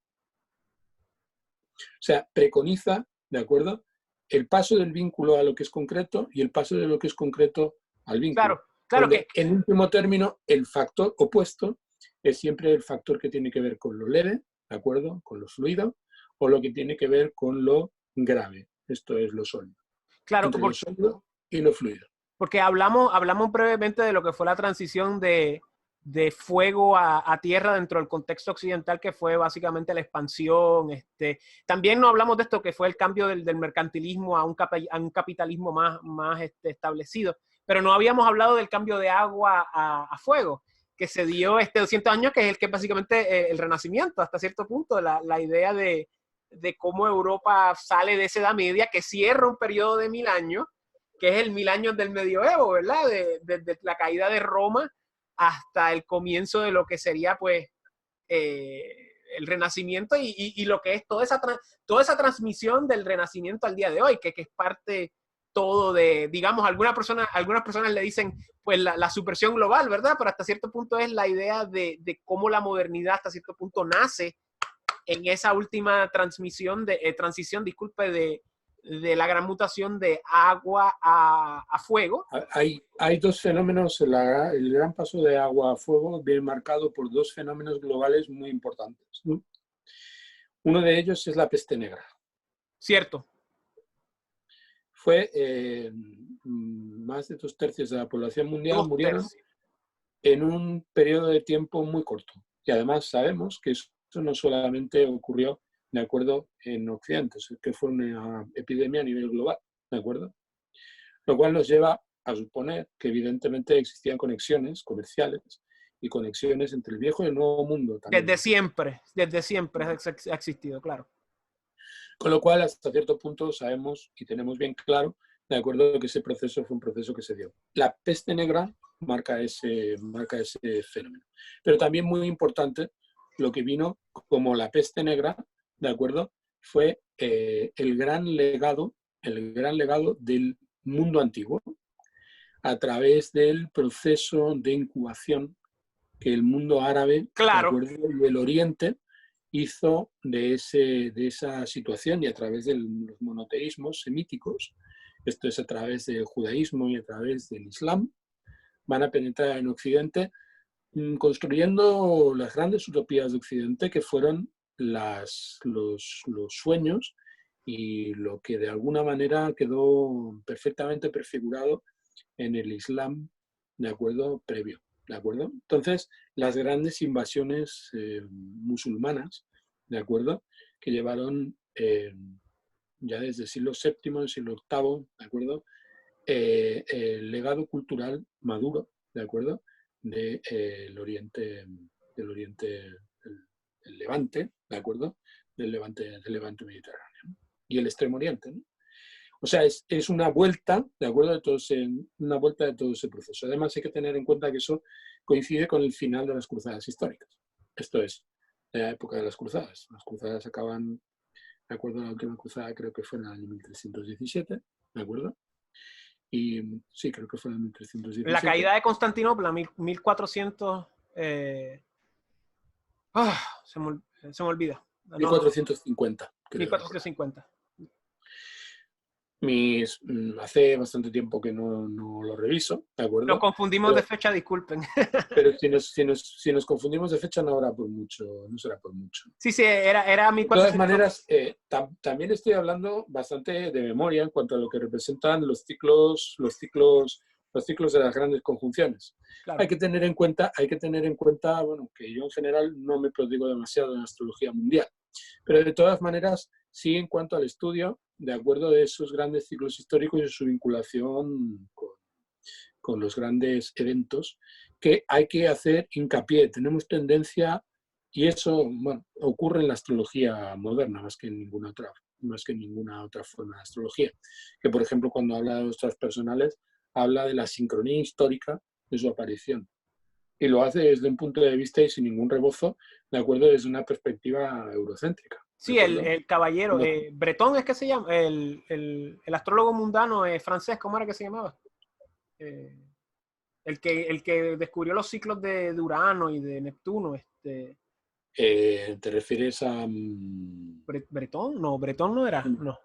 O sea, preconiza, ¿de acuerdo?, el paso del vínculo a lo que es concreto y el paso de lo que es concreto al vínculo. Claro, claro Donde, en último término, el factor opuesto es siempre el factor que tiene que ver con lo leve, ¿de acuerdo?, con lo fluido, o lo que tiene que ver con lo grave. Esto es lo sólido. claro, Entre lo sólido y lo fluido. porque hablamos brevemente de lo que fue la transición de fuego a tierra dentro del contexto occidental, que fue básicamente la expansión. También no hablamos de esto, que fue el cambio del mercantilismo a un capitalismo más establecido, pero no habíamos hablado del cambio de agua a fuego, que se dio 200 años, que es el que básicamente el Renacimiento, hasta cierto punto, la idea de cómo Europa sale de esa Edad Media, que cierra un periodo de 1000 años, que es el 1000 años del medioevo, ¿verdad? Desde la caída de Roma hasta el comienzo de lo que sería, pues, el Renacimiento y lo que es toda esa transmisión del Renacimiento al día de hoy, que es parte todo de, digamos, algunas personas le dicen, pues, la supresión global, ¿verdad? Pero hasta cierto punto es la idea de cómo la modernidad hasta cierto punto nace en esa última transición, disculpe, de la gran mutación de agua a fuego. Hay dos fenómenos, el gran paso de agua a fuego viene marcado por dos fenómenos globales muy importantes, ¿no? Uno de ellos es la peste negra. Cierto. Fue más de 2/3 de la población mundial murieron en un periodo de tiempo muy corto. Y además sabemos que eso no solamente ocurrió, de acuerdo, en Occidente, que fue una epidemia a nivel global, ¿de acuerdo? Lo cual nos lleva a suponer que evidentemente existían conexiones comerciales y conexiones entre el viejo y el nuevo mundo también. Desde siempre ha existido, claro. Con lo cual, hasta cierto punto sabemos y tenemos bien claro, de acuerdo, que ese proceso fue un proceso que se dio. La peste negra marca ese fenómeno. Pero también muy importante, lo que vino como la peste negra, ¿de acuerdo?, fue el gran legado del mundo antiguo a través del proceso de incubación que el mundo árabe, claro, ¿de acuerdo?, y el Oriente hizo de esa situación, y a través de los monoteísmos semíticos, esto es a través del judaísmo y a través del islam, van a penetrar en Occidente construyendo las grandes utopías de Occidente, que fueron los sueños y lo que de alguna manera quedó perfectamente prefigurado en el islam, ¿de acuerdo?, previo. ¿De acuerdo? Entonces, las grandes invasiones musulmanas, ¿de acuerdo?, que llevaron ya desde el siglo VII, el siglo VIII, ¿de acuerdo?, el legado cultural maduro, ¿de acuerdo?, del Oriente, el Levante, ¿de acuerdo? Del Levante mediterráneo, ¿no? Y el Extremo Oriente, ¿no? O sea, es una vuelta, ¿de acuerdo? Una vuelta de todo ese proceso. Además, hay que tener en cuenta que eso coincide con el final de las cruzadas históricas. Esto es, la época de las cruzadas. Las cruzadas acaban, de acuerdo, la última cruzada creo que fue en el año 1317, ¿de acuerdo? Y sí, creo que fue en el 1317. La caída de Constantinopla, 1400... se me olvida. No, 1450, creo. 1450. Hace bastante tiempo que no lo reviso, ¿de acuerdo? Nos confundimos de fecha, disculpen. Pero si nos confundimos de fecha, no será por mucho. Sí, era 1400. De todas maneras, también estoy hablando bastante de memoria en cuanto a lo que representan los ciclos de las grandes conjunciones. Claro. Hay que tener en cuenta, bueno, que yo en general no me prodigo demasiado en astrología mundial, pero de todas maneras, sí en cuanto al estudio, de acuerdo de esos grandes ciclos históricos y su vinculación con los grandes eventos, que hay que hacer hincapié. Tenemos tendencia, y eso, bueno, ocurre en la astrología moderna más que en ninguna otra forma de astrología, que por ejemplo cuando habla de nuestras personales, habla de la sincronía histórica de su aparición. Y lo hace desde un punto de vista y sin ningún rebozo, de acuerdo, desde una perspectiva eurocéntrica. Sí, el caballero, Bretón es que se llama, el astrólogo mundano francés, ¿cómo era que se llamaba? El que descubrió los ciclos de Urano y de Neptuno. ¿Te refieres a...? ¿Bretón? No, Bretón no era, no.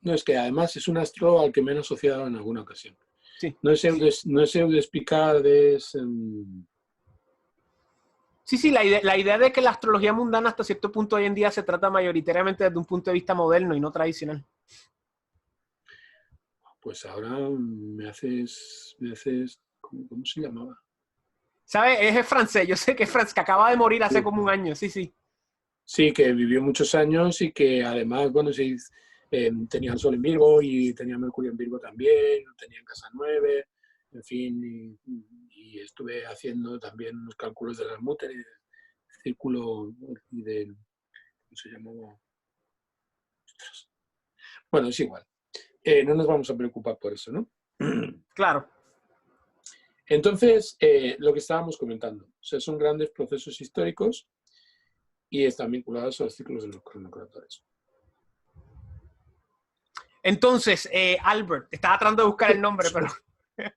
No, es que además es un astro al que me he asociado en alguna ocasión. Sí. No es Eudespicard, es... Sí, la idea de que la astrología mundana hasta cierto punto hoy en día se trata mayoritariamente desde un punto de vista moderno y no tradicional. Pues ahora me haces ¿cómo se llamaba? ¿Sabes? Es francés, yo sé que es francés, que acaba de morir hace como un año, sí. Sí, que vivió muchos años y que además, bueno, sí, tenía el Sol en Virgo y tenía Mercurio en Virgo también, tenía en casa 9, en fin, y estuve haciendo también unos cálculos de las Mutter y del círculo y del... ¿Cómo se llamaba? Bueno, es igual. No nos vamos a preocupar por eso, ¿no? Claro. Entonces, lo que estábamos comentando, o sea, son grandes procesos históricos y están vinculados a los ciclos de los cronocratores. Entonces, Albert, estaba tratando de buscar el nombre, pero...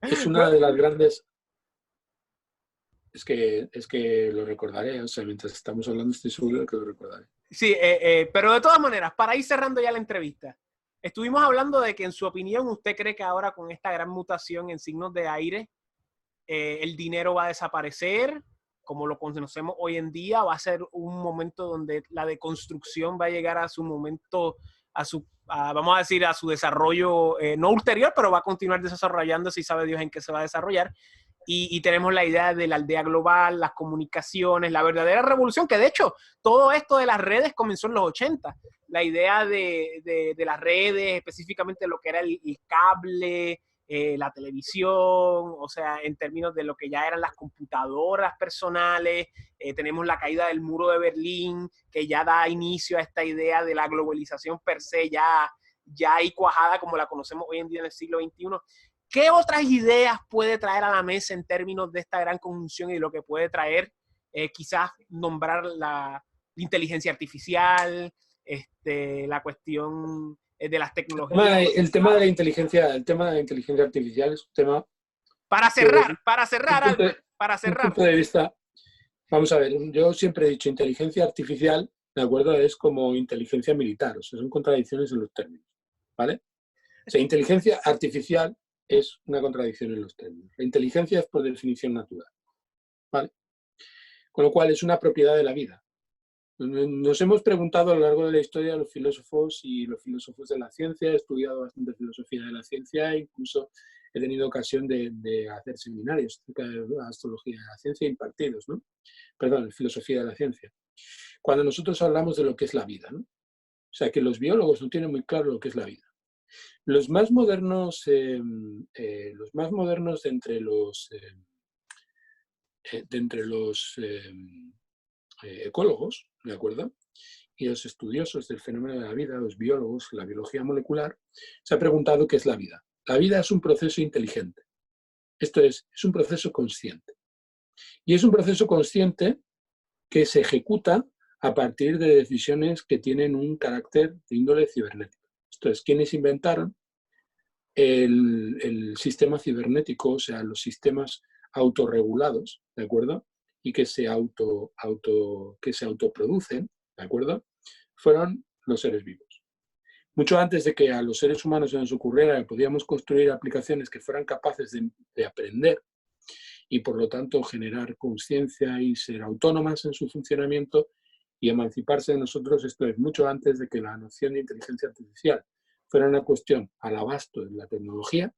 Es una de las grandes... Es que lo recordaré, o sea, mientras estamos hablando estoy seguro de que lo recordaré. Sí, pero de todas maneras, para ir cerrando ya la entrevista, estuvimos hablando de que en su opinión usted cree que ahora con esta gran mutación en signos de aire, el dinero va a desaparecer, como lo conocemos hoy en día, va a ser un momento donde la deconstrucción va a llegar a su momento, vamos a decir, a su desarrollo, no ulterior, pero va a continuar desarrollándose y sabe Dios en qué se va a desarrollar. Y tenemos la idea de la aldea global, las comunicaciones, la verdadera revolución, que de hecho todo esto de las redes comenzó en los 80. La idea de las redes, específicamente lo que era el cable, la televisión, o sea, en términos de lo que ya eran las computadoras personales, tenemos la caída del muro de Berlín, que ya da inicio a esta idea de la globalización per se, ya ahí cuajada como la conocemos hoy en día en el siglo XXI. ¿Qué otras ideas puede traer a la mesa en términos de esta gran conjunción y de lo que puede traer? Quizás nombrar la inteligencia artificial, la cuestión de las tecnologías. El tema de la inteligencia artificial es un tema... Para cerrar, Albert, para cerrar. Un punto de vista, vamos a ver, yo siempre he dicho inteligencia artificial, ¿de acuerdo? Es como inteligencia militar, o sea, son contradicciones en los términos, ¿vale? O sea, inteligencia artificial es una contradicción en los términos. La inteligencia es por definición natural, ¿vale? Con lo cual es una propiedad de la vida. Nos hemos preguntado a lo largo de la historia los filósofos y los filósofos de la ciencia, he estudiado bastante filosofía de la ciencia, incluso he tenido ocasión de hacer seminarios acerca de la astrología de la ciencia impartidos, ¿no? Perdón, filosofía de la ciencia. Cuando nosotros hablamos de lo que es la vida, ¿no? O sea, que los biólogos no tienen muy claro lo que es la vida. Los más modernos, de entre los ecólogos, ¿de acuerdo? Y los estudiosos del fenómeno de la vida, los biólogos, la biología molecular, se ha preguntado qué es la vida. La vida es un proceso inteligente. Esto es un proceso consciente. Y es un proceso consciente que se ejecuta a partir de decisiones que tienen un carácter de índole cibernético. Esto es, quienes inventaron el sistema cibernético, o sea, los sistemas autorregulados, ¿de acuerdo? Y que se autoproducen, ¿de acuerdo? Fueron los seres vivos. Mucho antes de que a los seres humanos se nos ocurriera que podíamos construir aplicaciones que fueran capaces de aprender y por lo tanto generar conciencia y ser autónomas en su funcionamiento y emanciparse de nosotros, esto es mucho antes de que la noción de inteligencia artificial fuera una cuestión al abasto de la tecnología,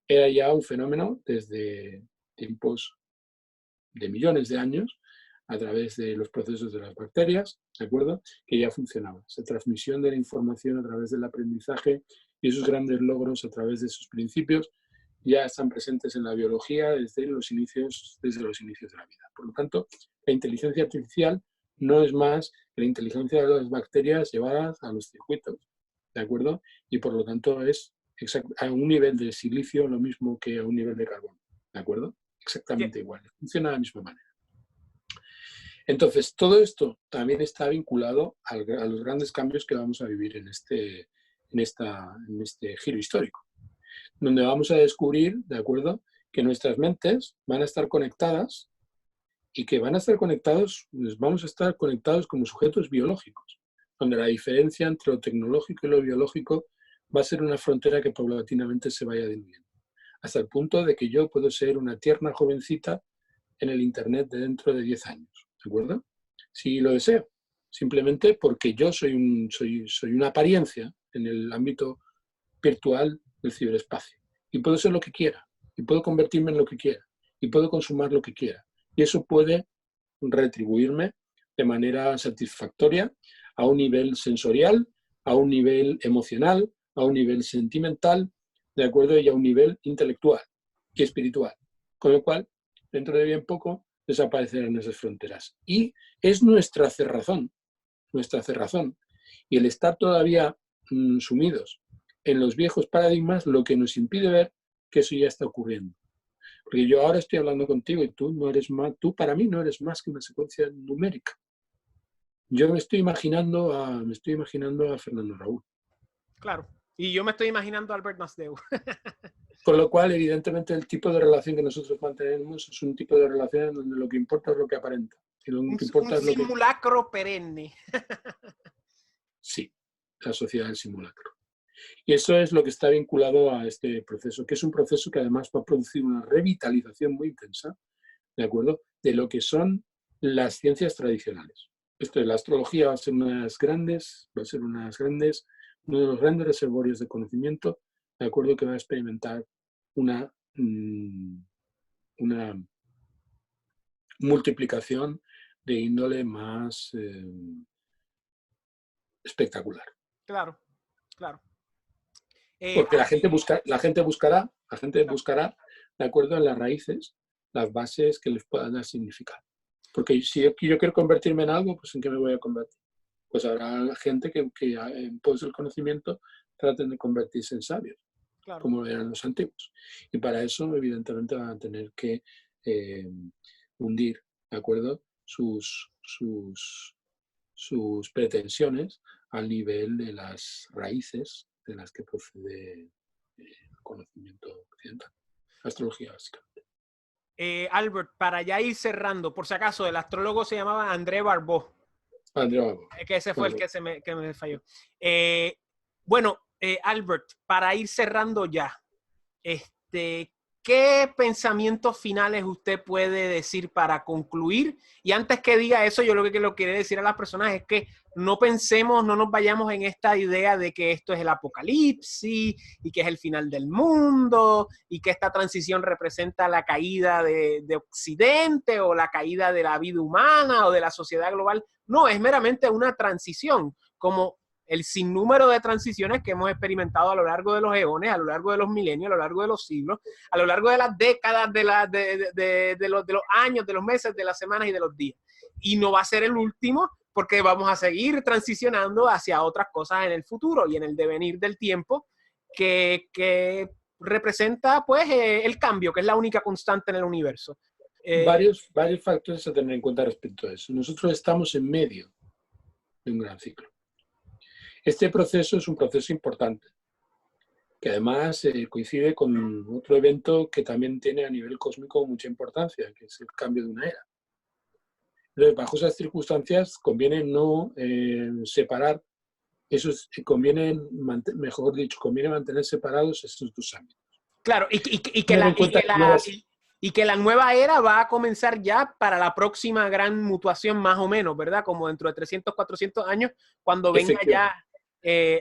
era ya un fenómeno desde tiempos de millones de años, a través de los procesos de las bacterias, ¿de acuerdo? Que ya funcionaba. Esa transmisión de la información a través del aprendizaje y esos grandes logros a través de esos principios ya están presentes en la biología desde los inicios de la vida. Por lo tanto, la inteligencia artificial no es más que la inteligencia de las bacterias llevadas a los circuitos, ¿de acuerdo? Y por lo tanto es a un nivel de silicio lo mismo que a un nivel de carbono, ¿de acuerdo? Exactamente igual, funciona de la misma manera. Entonces, todo esto también está vinculado a los grandes cambios que vamos a vivir en este giro histórico, donde vamos a descubrir, ¿de acuerdo?, que nuestras mentes van a estar conectadas y que van a estar conectados, vamos a estar conectados como sujetos biológicos, donde la diferencia entre lo tecnológico y lo biológico va a ser una frontera que paulatinamente se vaya diluyendo, hasta el punto de que yo puedo ser una tierna jovencita en el Internet de dentro de 10 años, ¿de acuerdo? Si lo deseo, simplemente porque yo soy una apariencia en el ámbito virtual del ciberespacio. Y puedo ser lo que quiera, y puedo convertirme en lo que quiera, y puedo consumir lo que quiera. Y eso puede retribuirme de manera satisfactoria a un nivel sensorial, a un nivel emocional, a un nivel sentimental, ¿de acuerdo? Y a un nivel intelectual y espiritual. Con lo cual, dentro de bien poco, desaparecerán esas fronteras. Y es nuestra cerrazón, y el estar todavía sumidos en los viejos paradigmas lo que nos impide ver que eso ya está ocurriendo. Porque yo ahora estoy hablando contigo y tú para mí no eres más que una secuencia numérica. Yo me estoy imaginando a Fernando Raúl. Claro. Y yo me estoy imaginando a Albert Nasdeu. Con lo cual, evidentemente, el tipo de relación que nosotros mantenemos es un tipo de relación donde lo que importa es lo que aparenta. Y lo que importa un es lo simulacro perenne. Sí, la sociedad del simulacro. Y eso es lo que está vinculado a este proceso, que es un proceso que además va a producir una revitalización muy intensa, ¿de acuerdo?, de lo que son las ciencias tradicionales. Esto de la astrología va a ser uno de los grandes reservorios de conocimiento, ¿de acuerdo?, que va a experimentar una multiplicación de índole más espectacular. Claro, claro. Porque la gente buscará, de acuerdo en las raíces, las bases que les puedan dar significado. Porque si yo quiero convertirme en algo, pues ¿en qué me voy a convertir? Pues habrá gente que en pos del conocimiento traten de convertirse en sabios, claro, como eran los antiguos. Y para eso, evidentemente, van a tener que hundir, ¿de acuerdo?, sus pretensiones al nivel de las raíces de las que procede el conocimiento occidental, la astrología básicamente. Albert, para ya ir cerrando, por si acaso, el astrólogo se llamaba André Barbeau. André Barbeau. Que ese fue el que me falló. Bueno, Albert, para ir cerrando ya, ¿qué pensamientos finales usted puede decir para concluir? Y antes que diga eso, yo lo que lo quiero decir a las personas es que no pensemos, no nos vayamos en esta idea de que esto es el apocalipsis y que es el final del mundo y que esta transición representa la caída de Occidente o la caída de la vida humana o de la sociedad global. No, es meramente una transición, como el sinnúmero de transiciones que hemos experimentado a lo largo de los eones, a lo largo de los milenios, a lo largo de los siglos, a lo largo de las décadas, de los años, de los meses, de las semanas y de los días. Y no va a ser el último, porque vamos a seguir transicionando hacia otras cosas en el futuro y en el devenir del tiempo que representa pues el cambio, que es la única constante en el universo. Varios factores a tener en cuenta respecto a eso. Nosotros estamos en medio de un gran ciclo. Este proceso es un proceso importante, que además coincide con otro evento que también tiene a nivel cósmico mucha importancia, que es el cambio de una era. Entonces, bajo esas circunstancias, conviene no separar esos, mejor dicho, conviene mantener separados estos dos ámbitos. Claro, y que la nueva era va a comenzar ya para la próxima gran mutuación, más o menos, ¿verdad? Como dentro de 300, 400 años, cuando venga ya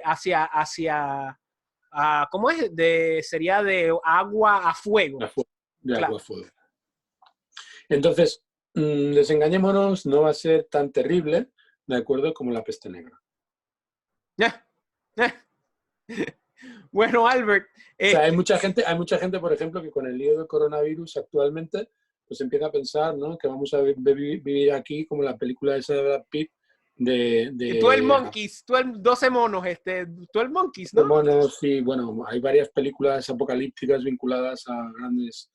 hacia ¿cómo es? Sería de agua a fuego. Agua a fuego. Entonces, desengañémonos, no va a ser tan terrible, ¿de acuerdo? Como la peste negra. Bueno, Albert. O sea, hay mucha gente, por ejemplo, que con el lío del coronavirus actualmente, pues empieza a pensar, ¿no? Que vamos a vivir aquí como la película esa de Brad Pitt de 12 Monkeys, 12 monos, 12 Monkeys, ¿no? Monos, sí, bueno, hay varias películas apocalípticas vinculadas a grandes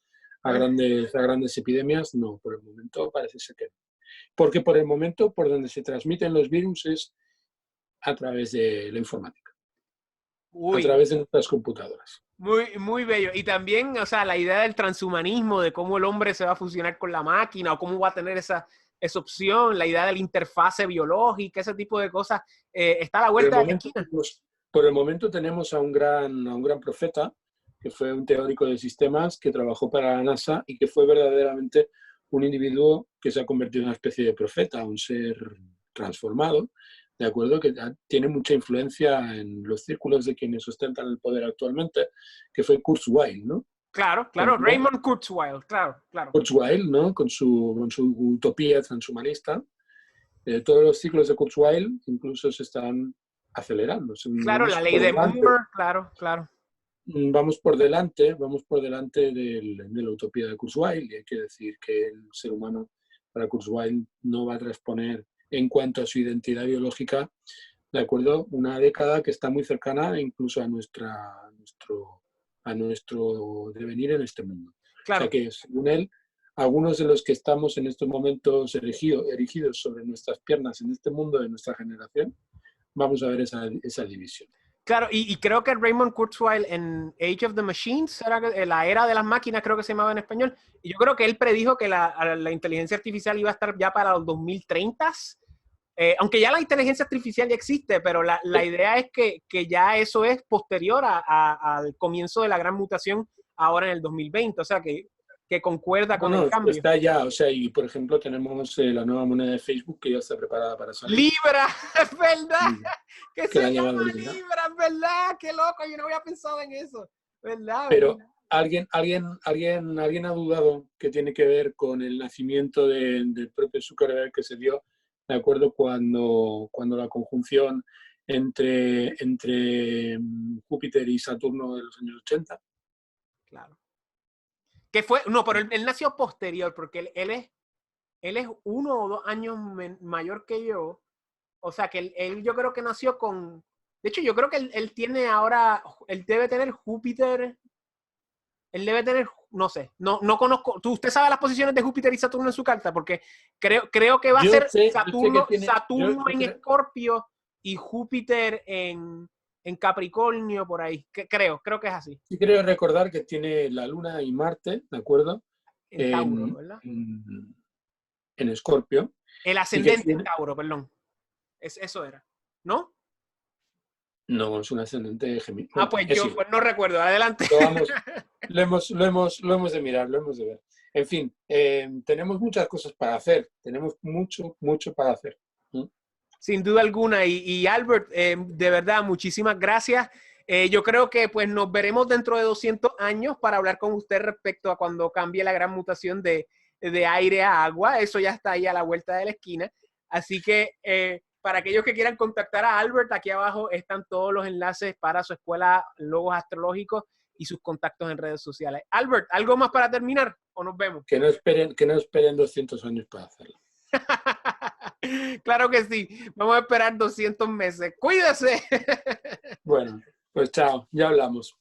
epidemias. No, por el momento parece ser que no. Porque por el momento, por donde se transmiten los virus es a través de la informática. A través de nuestras computadoras. Muy, muy bello. Y también, o sea, la idea del transhumanismo, de cómo el hombre se va a fusionar con la máquina o cómo va a tener esa opción, la idea de la interfase biológica, ese tipo de cosas, está a la vuelta de la esquina. Por el momento tenemos a un gran profeta, que fue un teórico de sistemas que trabajó para la NASA y que fue verdaderamente un individuo que se ha convertido en una especie de profeta, un ser transformado, ¿de acuerdo? Que tiene mucha influencia en los círculos de quienes ostentan el poder actualmente, que fue Kurzweil, ¿no? Claro, Raymond Kurzweil, claro. Kurzweil, ¿no? Con su utopía transhumanista. Todos los ciclos de Kurzweil incluso se están acelerando. Claro, la ley de Moore, claro. Vamos por delante de la utopía de Kurzweil, y hay que decir que el ser humano, para Kurzweil, no va a transponer en cuanto a su identidad biológica, de acuerdo, una década que está muy cercana incluso a nuestro devenir en este mundo. Claro. O sea que, según él, algunos de los que estamos en estos momentos erigidos sobre nuestras piernas en este mundo de nuestra generación, vamos a ver esa división. Claro, y creo que Raymond Kurzweil en Age of the Machines, la era de las máquinas, creo que se llamaba en español, y yo creo que él predijo que la inteligencia artificial iba a estar ya para los 2030, aunque ya la inteligencia artificial ya existe, pero la idea es que ya eso es posterior al comienzo de la gran mutación ahora en el 2020, o sea que concuerda con el cambio. Está ya, o sea, y por ejemplo tenemos la nueva moneda de Facebook que ya está preparada para salir. ¡Libra! ¿Es verdad? Que se llama Libra, ¿es verdad? ¡Qué loco! Yo no había pensado en eso, ¿verdad? Pero ¿alguien ha dudado que tiene que ver con el nacimiento del propio Zuckerberg que se dio, de acuerdo, cuando la conjunción entre Júpiter y Saturno de los años 80? Claro. Que fue, no, pero él nació posterior, porque él es 1 o 2 años mayor que yo. O sea, que él yo creo que nació con... De hecho, yo creo que él tiene ahora... Él debe tener Júpiter... Él debe tener... No sé. No conozco... ¿Usted sabe las posiciones de Júpiter y Saturno en su carta? Porque creo que va a ser Saturno en Escorpio y Júpiter en Capricornio, por ahí. Creo que es así. Sí, creo recordar que tiene la Luna y Marte, ¿de acuerdo? En Tauro, ¿verdad? En Escorpio. El ascendente en Tauro, perdón. Eso era, ¿no? No, es un ascendente Géminis. Pues yo no recuerdo. Adelante. Lo hemos de mirar, lo hemos de ver. En fin, tenemos muchas cosas para hacer. Tenemos mucho para hacer. Sin duda alguna. Y Albert, de verdad, muchísimas gracias. Yo creo que pues nos veremos dentro de 200 años para hablar con usted respecto a cuando cambie la gran mutación de aire a agua. Eso ya está ahí a la vuelta de la esquina. Así que Para aquellos que quieran contactar a Albert, aquí abajo están todos los enlaces para su escuela Logos Astrológicos y sus contactos en redes sociales. Albert, ¿algo más para terminar o nos vemos? Que no esperen 200 años para hacerlo. Claro que sí. Vamos a esperar 200 meses. ¡Cuídese! Bueno, pues chao, ya hablamos.